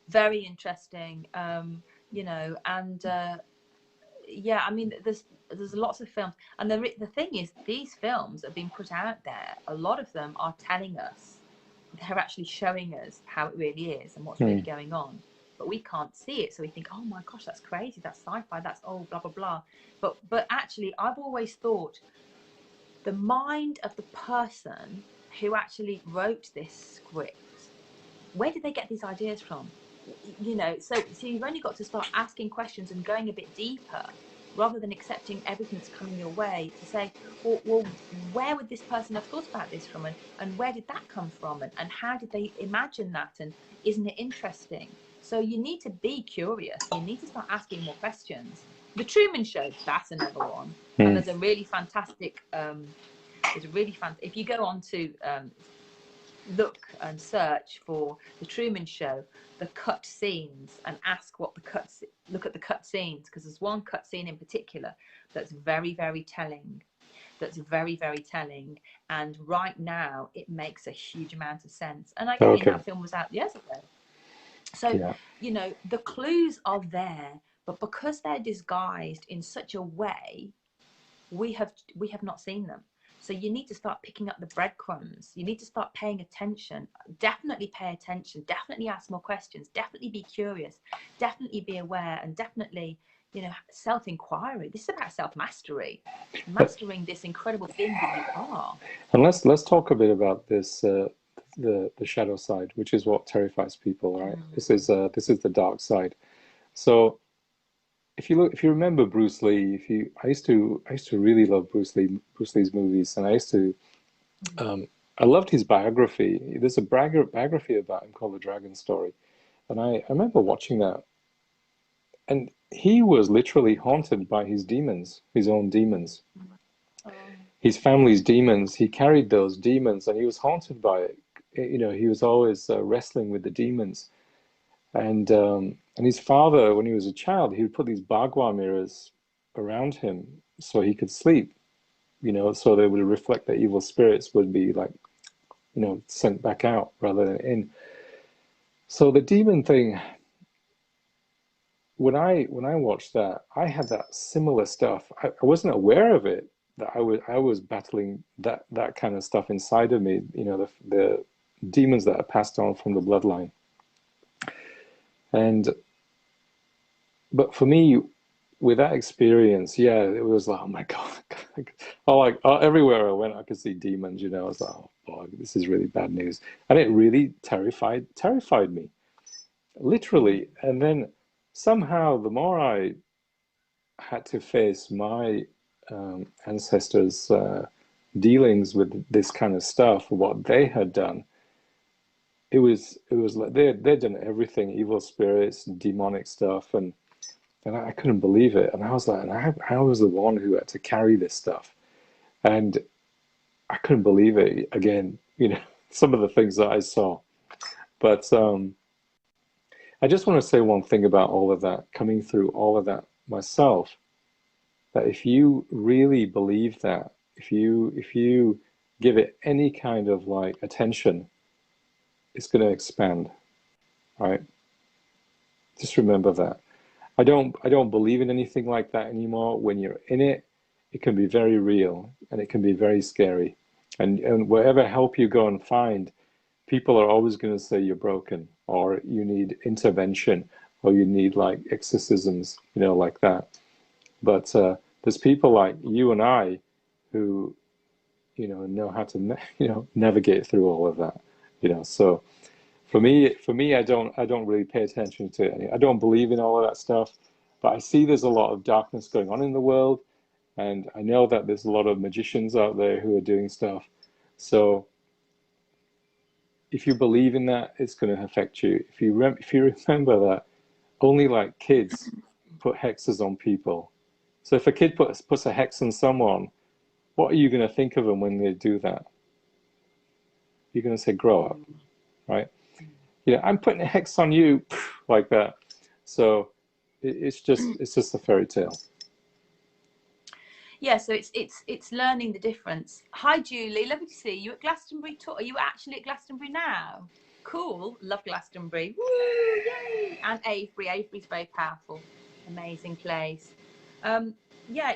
Very interesting, yeah, I mean, there's lots of films, and the thing is, these films are being put out there. A lot of them are telling us, they're actually showing us how it really is and what's really going on. but we can't see it. So we think, oh my gosh, that's crazy, that's sci-fi, that's oh blah blah blah. But actually, I've always thought the mind of the person who actually wrote this script, where did they get these ideas from? You know, so you've only got to start asking questions and going a bit deeper, rather than accepting everything that's coming your way, to say, well, where would this person have thought about this from, and where did that come from, and how did they imagine that, and isn't it interesting? So you need to be curious. You need to start asking more questions. The Truman Show, that's another one. And there's a really fantastic, if you go on to look and search for the Truman Show, the cut scenes, and ask what look at the cut scenes, because there's one cut scene in particular that's very, very telling. That's very, very telling. And right now, it makes a huge amount of sense. And I mean, that film was out years ago. So, you know, the clues are there, but because they're disguised in such a way, we have not seen them. So you need to start picking up the breadcrumbs. You need to start paying attention. Definitely pay attention. Definitely ask more questions. Definitely be curious. Definitely be aware. And definitely, you know, self-inquiry. This is about self-mastery. Mastering this incredible thing that you are. And let's talk a bit about this, the shadow side, which is what terrifies people, right? This is the dark side. So if you remember Bruce Lee, I used to really love Bruce Lee's movies, and I loved his biography. There's a biography about him called The Dragon Story, and I remember watching that, and he was literally haunted by his demons, his own demons, his family's demons. He carried those demons, and he was haunted by it. You know, he was always wrestling with the demons. And his father, when he was a child, he would put these bagua mirrors around him so he could sleep, you know, so they would reflect that evil spirits would be like, you know, sent back out rather than in. So the demon thing, when I watched that, I had that similar stuff. I wasn't aware of it, that I was battling that kind of stuff inside of me, you know, the demons that are passed on from the bloodline. But for me, with that experience, yeah, it was like, oh my God. Everywhere I went, I could see demons, you know. I was like, oh boy, this is really bad news. And it really terrified me, literally. And then somehow, the more I had to face my ancestors' dealings with this kind of stuff, what they had done, it was like they'd done everything, evil spirits, demonic stuff, and I couldn't believe it. And I was like, I was the one who had to carry this stuff, and I couldn't believe it. Again, you know, some of the things that I saw. But I just want to say one thing about all of that, coming through all of that myself, that if you really believe that, if you give it any kind of like attention, it's going to expand, right? Just remember that. I don't believe in anything like that anymore. When you're in it, it can be very real, and it can be very scary. And wherever help you go and find, people are always going to say you're broken, or you need intervention, or you need like exorcisms, you know, like that. But there's people like you and I who, you know how to navigate through all of that, you know. So for me, I don't really pay attention to it. I don't believe in all of that stuff, but I see there's a lot of darkness going on in the world, and I know that there's a lot of magicians out there who are doing stuff. So if you believe in that, it's going to affect you. If you remember that only like kids put hexes on people. So if a kid puts a hex on someone, what are you going to think of them when they do that? You're going to say, grow up, right? You know, I'm putting a hex on you, like that. So it's just a fairy tale. Yeah, so it's learning the difference. Hi, Julie, lovely to see you at Glastonbury. Are you actually at Glastonbury now? Cool, love Glastonbury. Woo, yay! And Avebury. Avebury's very powerful, amazing place. Yeah,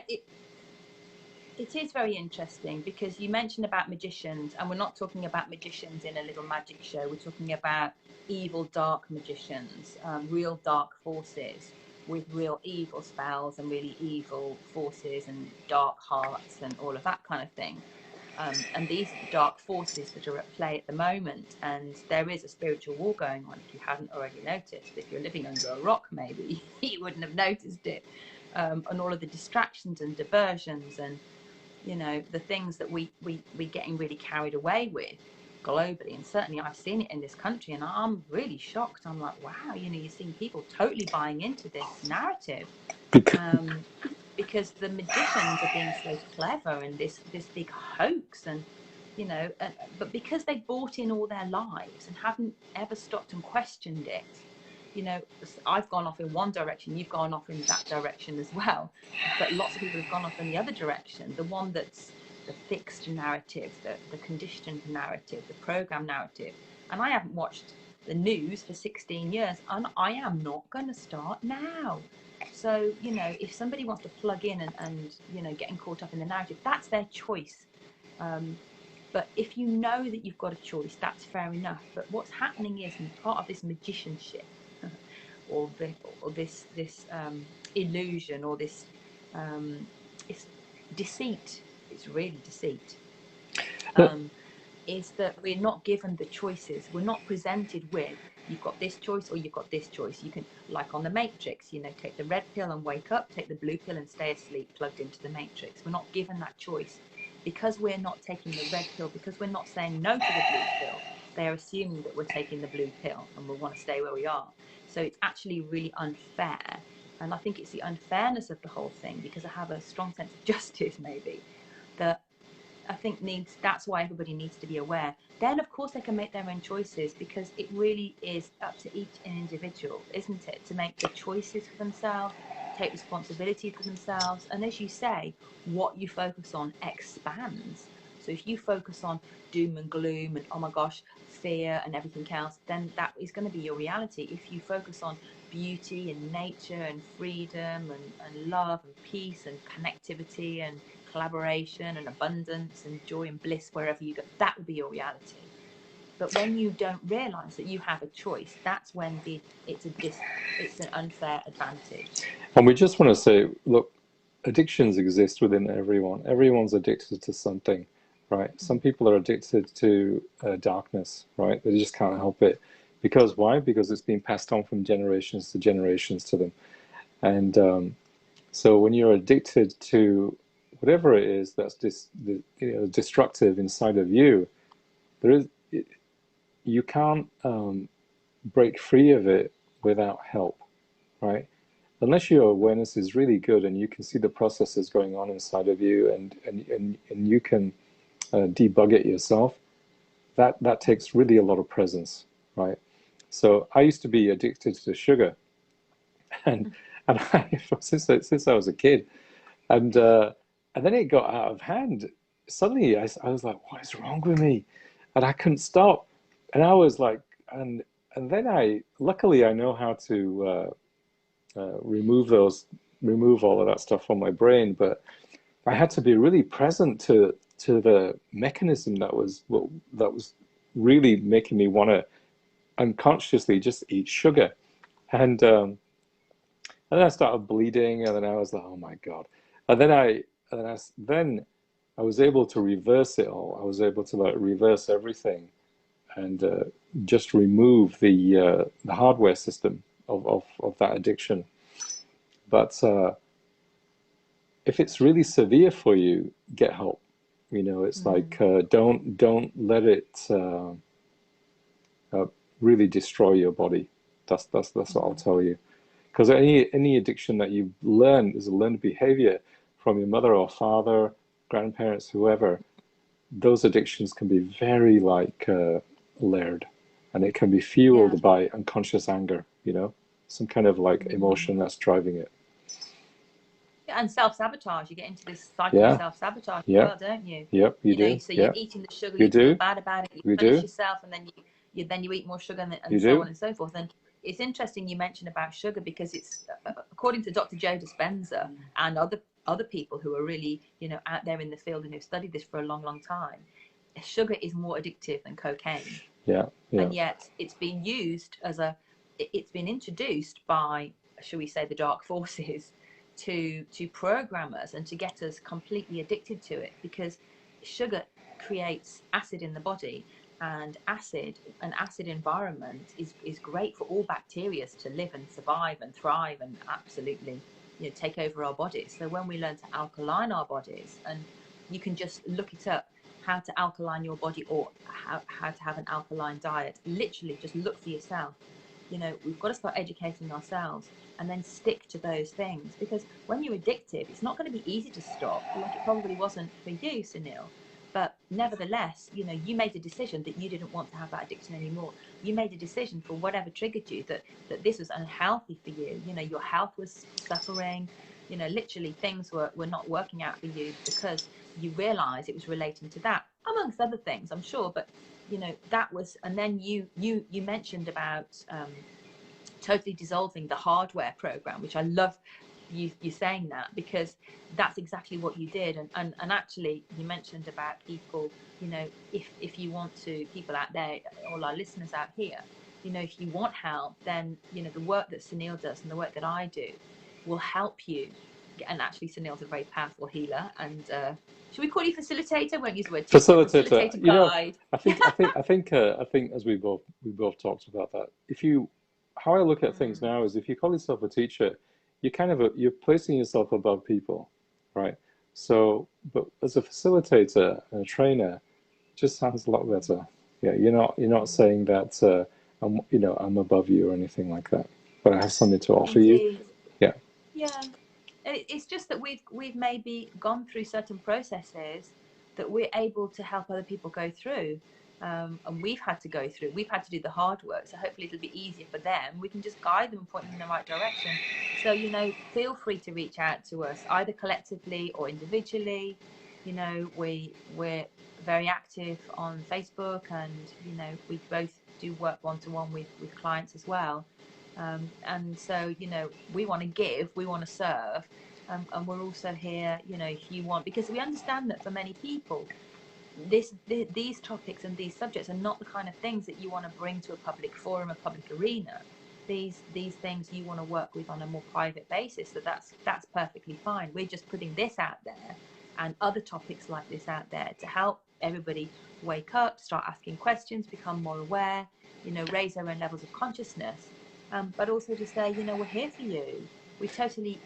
It is very interesting because you mentioned about magicians, and we're not talking about magicians in a little magic show. We're talking about evil, dark magicians, real dark forces with real evil spells and really evil forces and dark hearts and all of that kind of thing. And these dark forces that are at play at the moment, and there is a spiritual war going on, if you hadn't already noticed. If you're living under a rock, maybe you wouldn't have noticed it. And all of the distractions and diversions and, you know, the things that we're getting really carried away with globally, and certainly I've seen it in this country, and I'm really shocked. I'm like, wow, you know, you're seeing people totally buying into this narrative. Because the magicians are being so clever and this big hoax, and you know, but because they bought in all their lives and haven't ever stopped and questioned it, you know, I've gone off in one direction, you've gone off in that direction as well, but lots of people have gone off in the other direction, the one that's the fixed narrative, the conditioned narrative, the program narrative. And I haven't watched the news for 16 years, and I am not going to start now. So, you know, if somebody wants to plug in and, you know, getting caught up in the narrative, that's their choice. But if you know that you've got a choice, that's fair enough. But what's happening is, part of this magicianship or this illusion, or this it's deceit, it's really deceit, is that we're not given the choices. We're not presented with, you've got this choice or you've got this choice. You can, like on the Matrix, you know, take the red pill and wake up, take the blue pill and stay asleep, plugged into the Matrix. We're not given that choice. Because we're not taking the red pill, because we're not saying no to the blue pill, they're assuming that we're taking the blue pill and we want to stay where we are. So it's actually really unfair. And I think it's the unfairness of the whole thing, because I have a strong sense of justice, maybe, that I think that's why everybody needs to be aware. Then, of course, they can make their own choices, because it really is up to each individual, isn't it, to make the choices for themselves, take responsibility for themselves. And as you say, what you focus on expands. So if you focus on doom and gloom and, oh my gosh, fear and everything else, then that is going to be your reality. If you focus on beauty and nature and freedom and love and peace and connectivity and collaboration and abundance and joy and bliss wherever you go, that will be your reality. But when you don't realize that you have a choice, that's when it's an unfair advantage. And we just want to say, look, addictions exist within everyone. Everyone's addicted to something, right? Some people are addicted to darkness, right? They just can't help it. Because why? Because it's been passed on from generations to generations to them. And so when you're addicted to whatever it is that's destructive inside of you, you can't break free of it without help, right? Unless your awareness is really good and you can see the processes going on inside of you, and you can debug it yourself, that takes really a lot of presence, right? So I used to be addicted to sugar, and since I was a kid, and then it got out of hand. Suddenly I was like, what is wrong with me? And I couldn't stop. And I was like, and then luckily I know how to remove all of that stuff from my brain, but I had to be really present to the mechanism that was really making me want to unconsciously just eat sugar. And then I started bleeding, and then I was like, oh my God. And then I was able to reverse it all. I was able to reverse everything and just remove the hardware system of that addiction. But if it's really severe for you, get help. You know, it's like don't let it really destroy your body. That's what I'll tell you. Because any addiction that you learn is a learned behavior from your mother or father, grandparents, whoever. Those addictions can be very layered, and it can be fueled by unconscious anger. You know, some kind of emotion that's driving it. And self-sabotage. You get into this cycle of self-sabotage as well, don't you? Yep, you do. So you're eating the sugar, you feel bad about it, you punish yourself, and then you eat more sugar, and so on and so forth. And it's interesting you mentioned about sugar, because it's according to Dr. Joe Dispenza and other people who are really, you know, out there in the field and who've studied this for a long, long time, sugar is more addictive than cocaine. Yeah, yeah. And yet it's been used as it's been introduced by, shall we say, the dark forces to program us and to get us completely addicted to it, because sugar creates acid in the body, and an acid environment is great for all bacteria to live and survive and thrive and absolutely, you know, take over our bodies. So when we learn to alkaline our bodies, and you can just look it up, how to alkaline your body, or how to have an alkaline diet, literally just look for yourself. You know, we've got to start educating ourselves and then stick to those things, because when you're addicted, it's not going to be easy to stop, like it probably wasn't for you, Sunil. But nevertheless, you know, you made a decision that you didn't want to have that addiction anymore. You made a decision for whatever triggered you that this was unhealthy for you. You know, your health was suffering. You know, literally things were not working out for you because you realize it was relating to that, amongst other things, I'm sure. But, you know, that was, and then you mentioned about totally dissolving the hardware program, which I love you saying that, because that's exactly what you did. And actually you mentioned about people, you know, if you want to, people out there, all our listeners out here, you know, if you want help, then, you know, the work that Sunil does and the work that I do will help you. And actually Sunil's a very powerful healer, and should we call you facilitator? Won't use the word teacher. Facilitator. You know, guide. I think as we both talked about that. How I look at things now is, if you call yourself a teacher, you're placing yourself above people, right? So, but as a facilitator and a trainer, it just sounds a lot better. Yeah, you're not saying that I'm above you or anything like that, but I have something to offer you. Yeah. Yeah. It's just that we've maybe gone through certain processes that we're able to help other people go through. And we've had to do the hard work, so hopefully it'll be easier for them. We can just guide them and point them in the right direction. So, you know, feel free to reach out to us, either collectively or individually. You know, we're very active on Facebook, and, you know, we both do work one-to-one with clients as well. And so, you know, we want to give, we want to serve, and we're also here, you know, if you want, because we understand that for many people, these topics and these subjects are not the kind of things that you want to bring to a public forum, a public arena. These things you want to work with on a more private basis. So that's perfectly fine. We're just putting this out there and other topics like this out there to help everybody wake up, start asking questions, become more aware, you know, raise their own levels of consciousness. But also to say, you know, we're here for you. We totally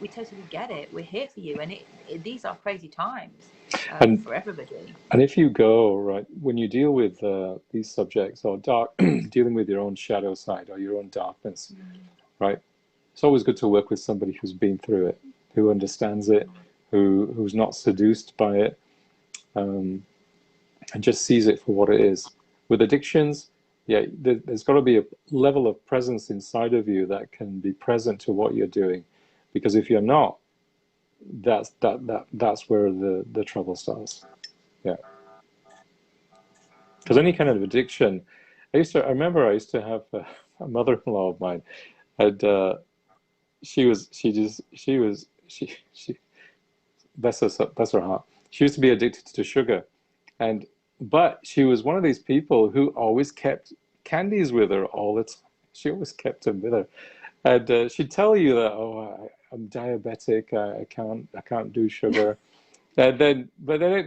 get it. We're here for you, and these are crazy times for everybody. And if you go, right, when you deal with these subjects, or dealing with your own shadow side or your own darkness, right, it's always good to work with somebody who's been through it, who understands it, who's not seduced by it, and just sees it for what it is. With addictions, yeah, there's got to be a level of presence inside of you that can be present to what you're doing, because if you're not, that's where the trouble starts. Yeah, because any kind of addiction, I remember I used to have a mother-in-law of mine, and she bless her heart, she used to be addicted to sugar, but she was one of these people who always kept candies with her all the time. She always kept them with her, and she'd tell you that, I'm diabetic, I can't do sugar, but then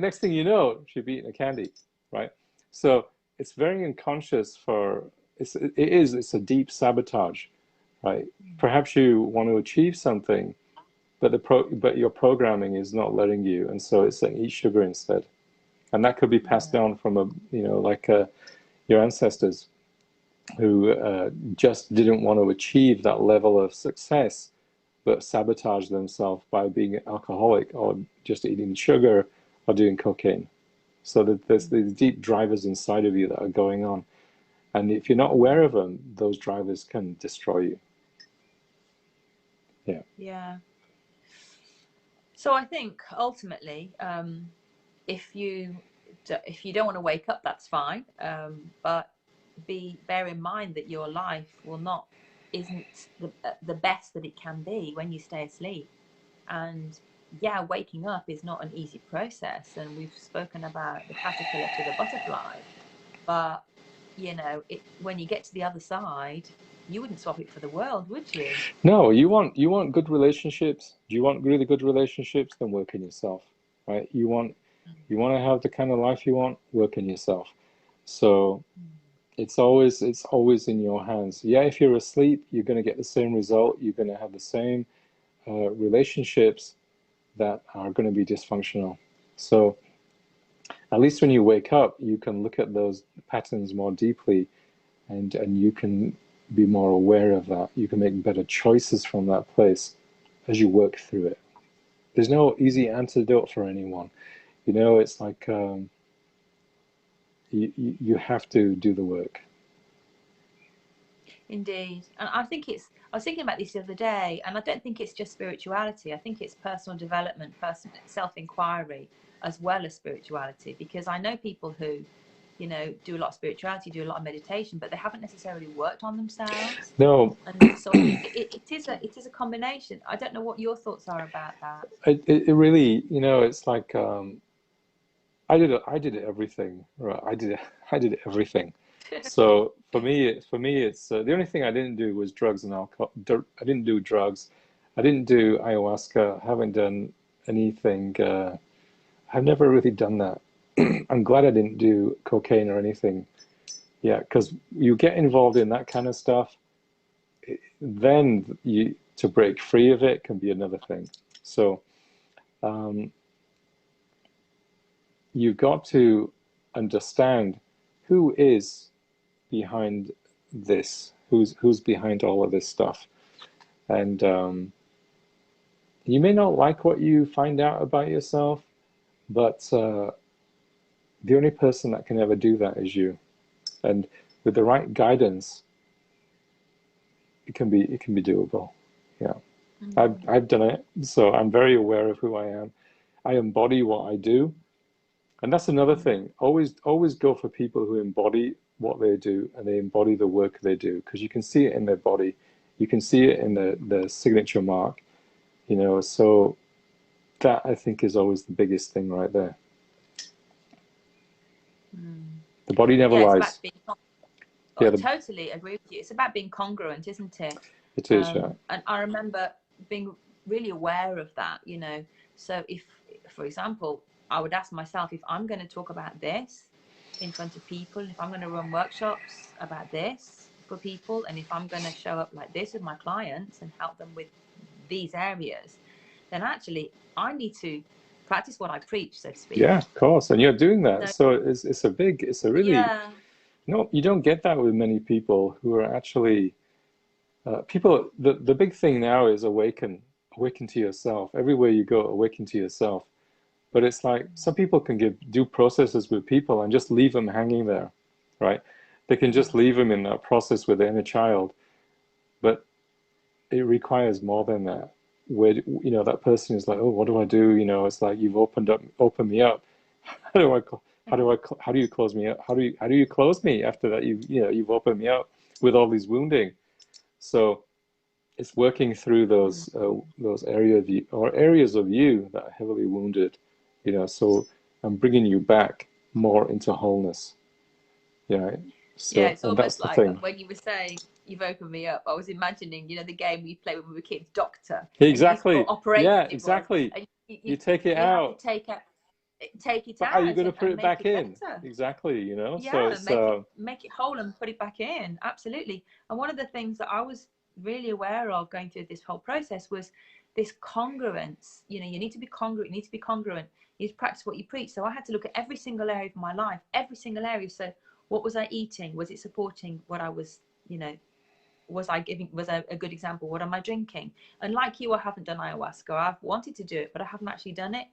next thing you know, she'd be eating a candy, right? So it's very unconscious. It's a deep sabotage, right? Perhaps you want to achieve something, but your programming is not letting you, and so it's saying eat sugar instead. And that could be passed down from your ancestors who just didn't want to achieve that level of success, but sabotage themselves by being an alcoholic or just eating sugar or doing cocaine. So that there's these deep drivers inside of you that are going on. And if you're not aware of them, those drivers can destroy you. Yeah. Yeah. So I think ultimately, if you don't want to wake up, that's fine. But bear in mind that your life isn't the best that it can be when you stay asleep. And yeah, waking up is not an easy process, and we've spoken about the caterpillar to the butterfly, but you know, when you get to the other side, you wouldn't swap it for the world, would you? No, you want good relationships. Do you want really good relationships? Then work on yourself, right? You want to have the kind of life you want, work on yourself. So it's always in your hands. Yeah, if you're asleep, you're going to get the same result. You're going to have the same relationships that are going to be dysfunctional. So at least when you wake up, you can look at those patterns more deeply, and you can be more aware of that. You can make better choices from that place as you work through it. There's no easy antidote for anyone. You know, it's like you have to do the work. Indeed. And I was thinking about this the other day, and I don't think it's just spirituality. I think it's personal development, personal self-inquiry, as well as spirituality. Because I know people who, you know, do a lot of spirituality, do a lot of meditation, but they haven't necessarily worked on themselves. No. And so I think it is a combination. I don't know what your thoughts are about that. It really, you know, it's like I did everything. Right, I did everything. So for me, it's the only thing I didn't do was drugs and alcohol. I didn't do drugs. I didn't do ayahuasca. I haven't done anything. I've never really done that. I'm glad I didn't do cocaine or anything. Yeah, because you get involved in that kind of stuff, then to break free of it can be another thing. So you've got to understand who is behind this, who's behind all of this stuff. And you may not like what you find out about yourself, but the only person that can ever do that is you. And with the right guidance, it can be doable. Yeah. I've done it, so I'm very aware of who I am. I embody what I do. And that's another thing. Always go for people who embody what they do, and they embody the work they do, because you can see it in their body. You can see it in the signature mark, you know. So that, I think, is always the biggest thing right there. The body never lies. I totally agree with you. It's about being congruent, isn't it? It is, yeah. And I remember being really aware of that, you know. So if, for example, I would ask myself, if I'm going to talk about this in front of people, if I'm going to run workshops about this for people, and if I'm going to show up like this with my clients and help them with these areas, then actually I need to practice what I preach, so to speak. Yeah, of course. And you're doing that. So it's a really, yeah. No, you don't get that with many people who are actually, people, the big thing now is awaken to yourself. Everywhere you go, awaken to yourself. But it's like some people can do processes with people and just leave them hanging there, right? They can just leave them in that process with their inner child. But it requires more than that. Where, you know, that person is like, oh, what do I do? You know, it's like, you've opened me up. How do you close me up? How do you close me after that? You've opened me up with all these wounding. So it's working through those areas of you that are heavily wounded, you know. So I'm bringing you back more into wholeness. Yeah. So, yeah, it's almost that's like when you were saying you've opened me up, I was imagining, you know, the game we played when we were kids, Doctor. Exactly. Yeah, exactly. You take it you out. have to take it but out. How are you going to put it back in? Better. Exactly, you know. Yeah, so make it whole and put it back in. Absolutely. And one of the things that I was really aware of going through this whole process was this congruence. You know, you need to be congruent. You need to be congruent. You need to practice what you preach. So I had to look at every single area of my life, every single area. So what was I eating? Was it supporting what I was, you know, was I a good example? What am I drinking? And like you, I haven't done ayahuasca. I've wanted to do it, but I haven't actually done it.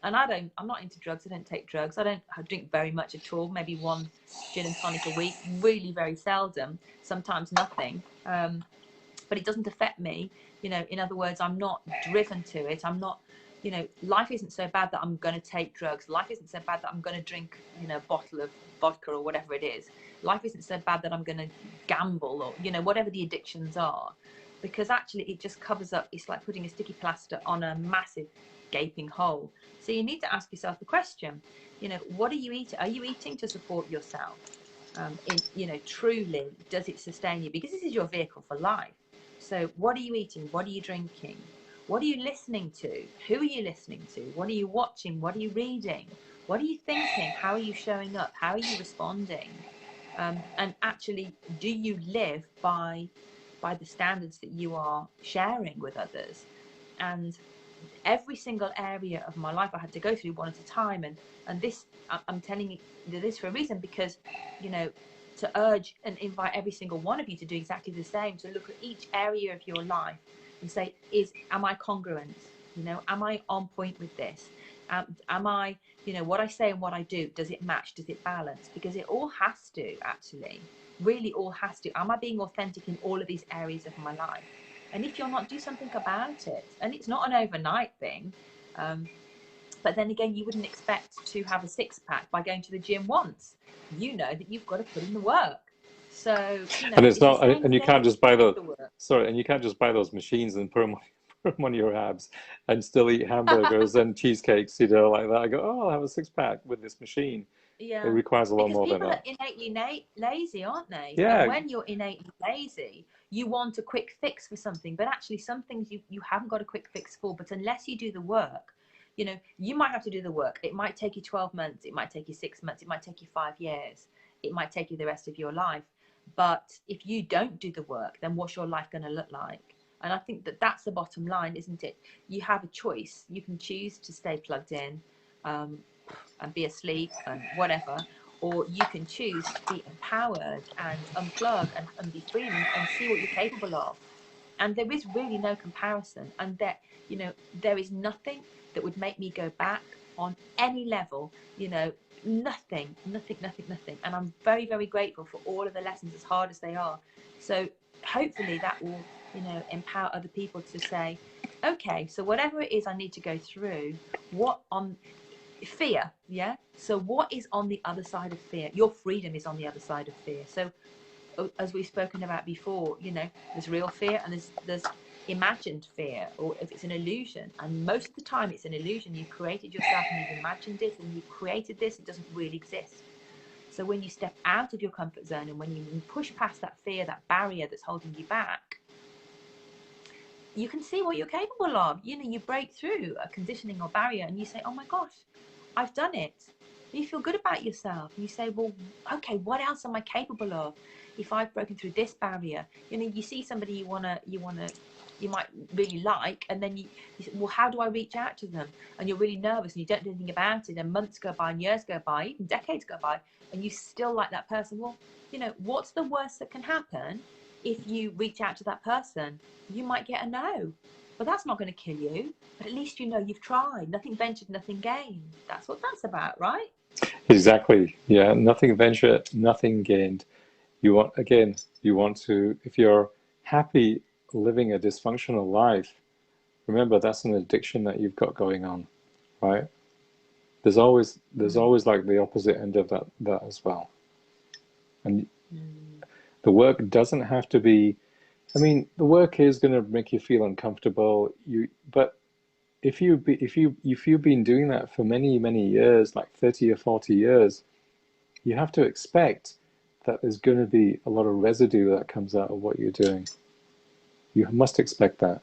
And I'm not into drugs. I don't take drugs. I drink very much at all. Maybe one gin and tonic a week. Really very seldom. Sometimes nothing. But it doesn't affect me. You know, in other words, I'm not driven to it. I'm not, you know, life isn't so bad that I'm going to take drugs. Life isn't so bad that I'm going to drink, you know, a bottle of vodka or whatever it is. Life isn't so bad that I'm going to gamble or, you know, whatever the addictions are. Because actually it just covers up. It's like putting a sticky plaster on a massive gaping hole. So you need to ask yourself the question, you know, what are you eating? Are you eating to support yourself? You know, truly, does it sustain you? Because this is your vehicle for life. So what are you eating? What are you drinking? What are you listening to? Who are you listening to? What are you watching? What are you reading? What are you thinking? How are you showing up? How are you responding? And actually, do you live by the standards that you are sharing with others? And every single area of my life I had to go through one at a time, and this, I'm telling you this for a reason, because, you know, to urge and invite every single one of you to do exactly the same, to look at each area of your life and say, am I congruent? You know, am I on point with this? Am I, you know, what I say and what I do, does it match? Does it balance? Because it all has to, actually, really all has to. Am I being authentic in all of these areas of my life? And if you're not, do something about it. And it's not an overnight thing. But then again, you wouldn't expect to have a six-pack by going to the gym once. You know that you've got to put in the work. So, you know, And it's not, the same and you thing, can't just buy those. the work. Sorry, and you can't just buy those machines and put them on your abs and still eat hamburgers and cheesecakes, you know, like that. I go, oh, I'll have a six-pack with this machine. Yeah. It requires a lot Because more than people that. are innately lazy, aren't they? Yeah. And when you're innately lazy, you want a quick fix for something, but actually some things you haven't got a quick fix for. But unless you do the work, you know, you might have to do the work. It might take you 12 months. It might take you 6 months. It might take you 5 years. It might take you the rest of your life. But if you don't do the work, then what's your life going to look like? And I think that that's the bottom line, isn't it? You have a choice. You can choose to stay plugged in and be asleep and whatever, or you can choose to be empowered and unplug and be free and see what you're capable of. And there is really no comparison. And that, you know, there is nothing that would make me go back on any level, you know, nothing. And I'm very, very grateful for all of the lessons, as hard as they are. So hopefully that will, you know, empower other people to say, okay, so whatever it is I need to go through, what on fear, yeah? So what is on the other side of fear? Your freedom is on the other side of fear. So as we've spoken about before, you know, there's real fear and there's imagined fear, or if it's an illusion. And most of the time it's an illusion. You've created yourself and you've imagined it and you've created this. It doesn't really exist. So when you step out of your comfort zone and when you push past that fear, that barrier that's holding you back, you can see what you're capable of. You know, you break through a conditioning or barrier and you say, oh my gosh, I've done it. You feel good about yourself. And you say, well, okay, what else am I capable of? If I've broken through this barrier, you know, you see somebody you might really like, and then you say, well, how do I reach out to them? And you're really nervous and you don't do anything about it, and months go by and years go by, even decades go by, and you still like that person. Well, you know, what's the worst that can happen? If you reach out to that person, you might get a no. But that's not going to kill you. But at least you know you've tried. Nothing ventured, nothing gained. That's what that's about, right? Exactly. Yeah. Nothing ventured, nothing gained. You want to, if you're happy living a dysfunctional life, remember that's an addiction that you've got going on, right? There's always like the opposite end of that as well. And the work doesn't have to be, I mean, the work is going to make you feel uncomfortable. But if you've been doing that for many, many years, like 30 or 40 years, you have to expect that there's going to be a lot of residue that comes out of what you're doing. You must expect that,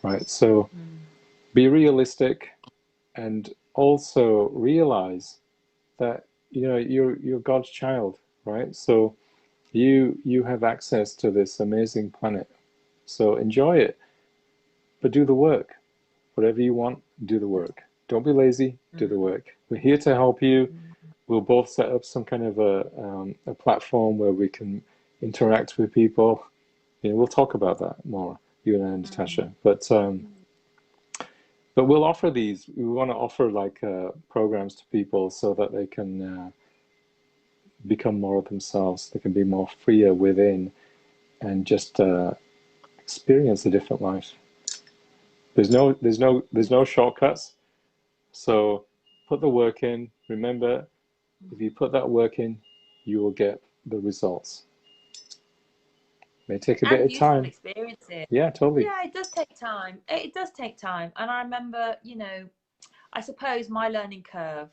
right? So be realistic, and also realize that, you know, you're God's child, right? So you have access to this amazing planet. So enjoy it, but do the work. Whatever you want, do the work. Don't be lazy, do the work. We're here to help you. We'll both set up some kind of a platform where we can interact with people. You know, we'll talk about that more, you and I and Natasha. But we'll offer these. We want to offer like programs to people so that they can become more of themselves. They can be more freer within and just experience a different life. There's no shortcuts. So put the work in. Remember, if you put that work in, you will get the results. May take a bit of time. Experience it. Yeah, totally. Yeah, it does take time. It does take time. And I remember, you know, I suppose my learning curve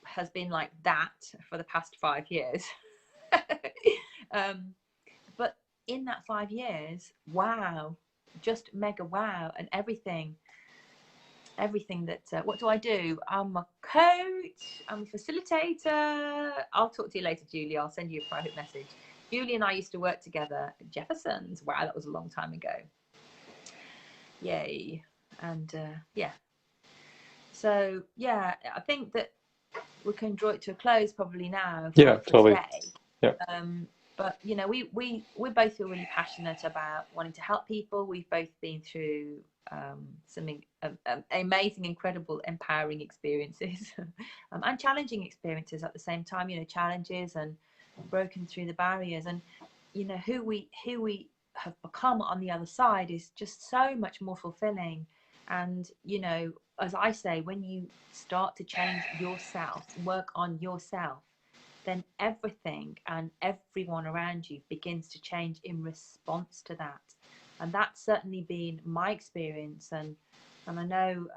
has been like that for the past 5 years. But in that 5 years, wow, just mega wow. And everything that, what do I do? I'm a coach, I'm a facilitator. I'll talk to you later, Julie. I'll send you a private message. Julie and I used to work together at Jefferson's. Wow, that was a long time ago. Yay. And yeah. So yeah, I think that we can draw it to a close probably now for totally. today. Yeah. But you know, we both feel really passionate about wanting to help people. We've both been through some amazing, incredible, empowering experiences and challenging experiences at the same time. You know, challenges and broken through the barriers, and you know who we have become on the other side is just so much more fulfilling. And you know, as I say, when you start to change yourself, work on yourself, then everything and everyone around you begins to change in response to that. And that's certainly been my experience, and I know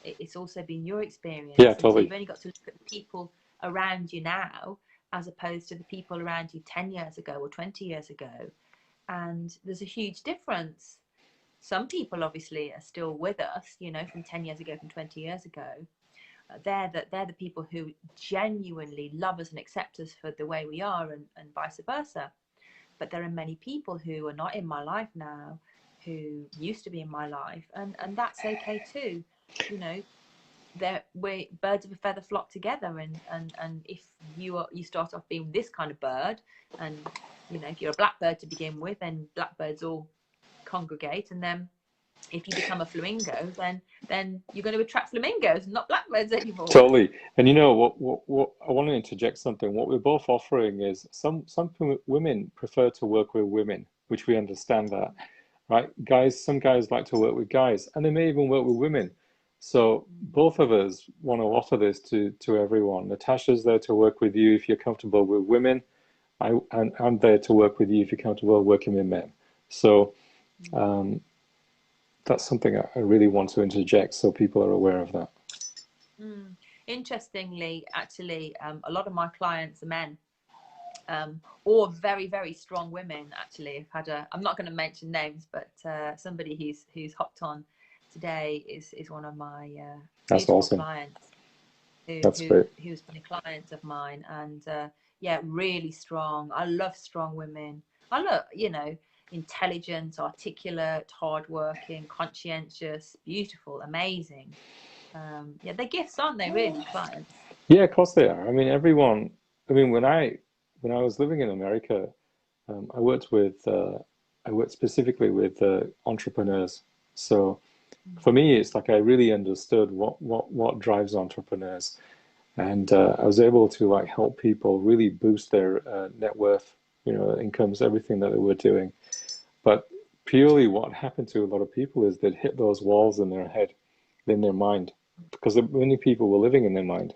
it's also been your experience. Yeah, and totally. so you've only got to look at the people around you now as opposed to the people around you 10 years ago or 20 years ago, and there's a huge difference. Some people obviously are still with us, you know, from 10 years ago, from 20 years ago. They're the people who genuinely love us and accept us for the way we are, and vice versa. But there are many people who are not in my life now, who used to be in my life, and that's okay too. You know, we birds of a feather flock together, and if you start off being this kind of bird, and you know, if you're a blackbird to begin with, then blackbirds all congregate, and then if you become a flamingo, then you're going to attract flamingos, not blackbirds anymore. Totally. And you know what I want to interject something. What we're both offering is some women prefer to work with women, which we understand that, right? Some guys like to work with guys, and they may even work with women. So both of us want to offer this to everyone. Natasha's there to work with you if you're comfortable with women. I'm there to work with you if you're comfortable working with men. So that's something I really want to interject so people are aware of that. Interestingly, actually, a lot of my clients are men, or very, very strong women. Actually, I've had I'm not going to mention names, but somebody who's hopped on today is one of my that's awesome clients. That's great. Who's been a client of mine, and yeah, really strong. I love strong women. I love, you know, intelligent, articulate, hardworking, conscientious, beautiful, amazing. Yeah, they're gifts, aren't they, really, clients? Yeah, of course they are. I mean, everyone. I mean, when I was living in America, I worked specifically with entrepreneurs. So for me, it's like I really understood what drives entrepreneurs, and I was able to like help people really boost their net worth, you know, incomes, everything that they were doing. But purely what happened to a lot of people is they'd hit those walls in their head, in their mind, because many people were living in their mind.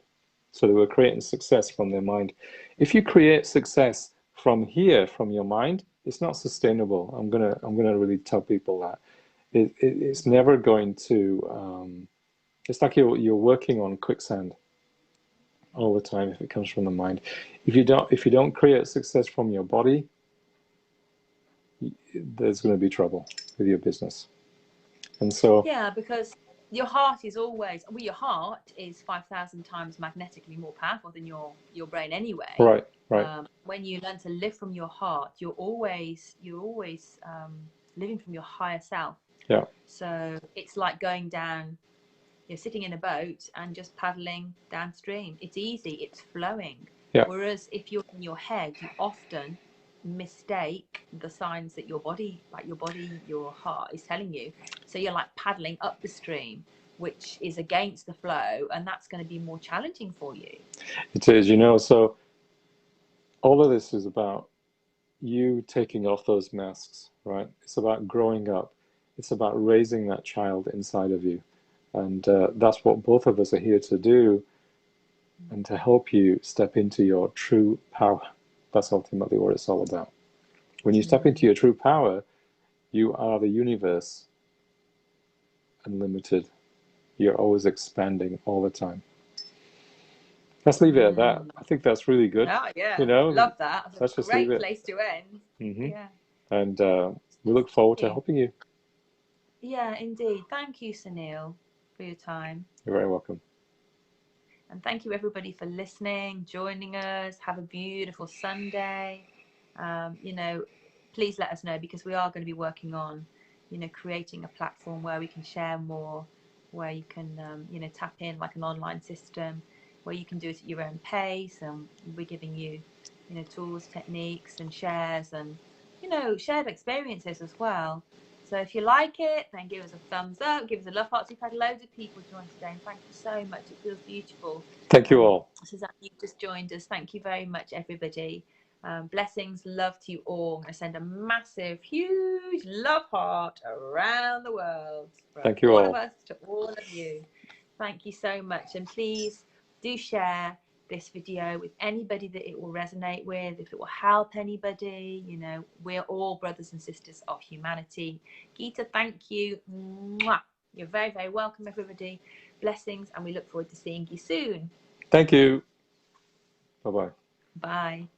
So they were creating success from their mind. If you create success from here, from your mind, it's not sustainable. I'm gonna really tell people that it's never going to. It's like you're working on quicksand all the time if it comes from the mind. If you don't create success from your body, there's going to be trouble with your business. And so yeah, because your heart is always, well, your heart is 5,000 times magnetically more powerful than your brain anyway. Right. When you learn to live from your heart, you're always living from your higher self. Yeah. So it's like going down, you're sitting in a boat and just paddling downstream. It's easy, it's flowing. Yeah. Whereas if you're in your head, you often mistake the signs that your body, your heart is telling you. So you're like paddling up the stream, which is against the flow, and that's going to be more challenging for you. It is, you know, so all of this is about you taking off those masks, right? It's about growing up. It's about raising that child inside of you. And that's what both of us are here to do, and to help you step into your true power. That's ultimately what it's all about. When you step into your true power, you are the universe unlimited. You're always expanding all the time. Let's leave it at that. I think that's really good. Oh, yeah. You know, Love that. let's That's a just leave great it. place to end. Yeah. And we look forward to helping you. Yeah, indeed. Thank you, Sunil, for your time. You're very welcome. And thank you, everybody, for listening, joining us. Have a beautiful Sunday. You know, please let us know, because we are going to be working on, you know, creating a platform where we can share more, where you can, you know, tap in like an online system, where you can do it at your own pace. And we're giving you, you know, tools, techniques, and shares, and, you know, shared experiences as well. So if you like it, then give us a thumbs up, give us a love heart. We've had loads of people join today, and thank you so much. It feels beautiful. Thank you all. Suzanne, you've just joined us. Thank you very much, everybody. Blessings, love to you all. I send a massive, huge love heart around the world from Thank you all all. of us to all of you. Thank you so much. And please do share this video with anybody that it will resonate with, if it will help anybody. You know, we're all brothers and sisters of humanity. Geeta, thank you. Mwah. You're very, very welcome, everybody. Blessings, and we look forward to seeing you soon. Thank you. Bye-bye. Bye.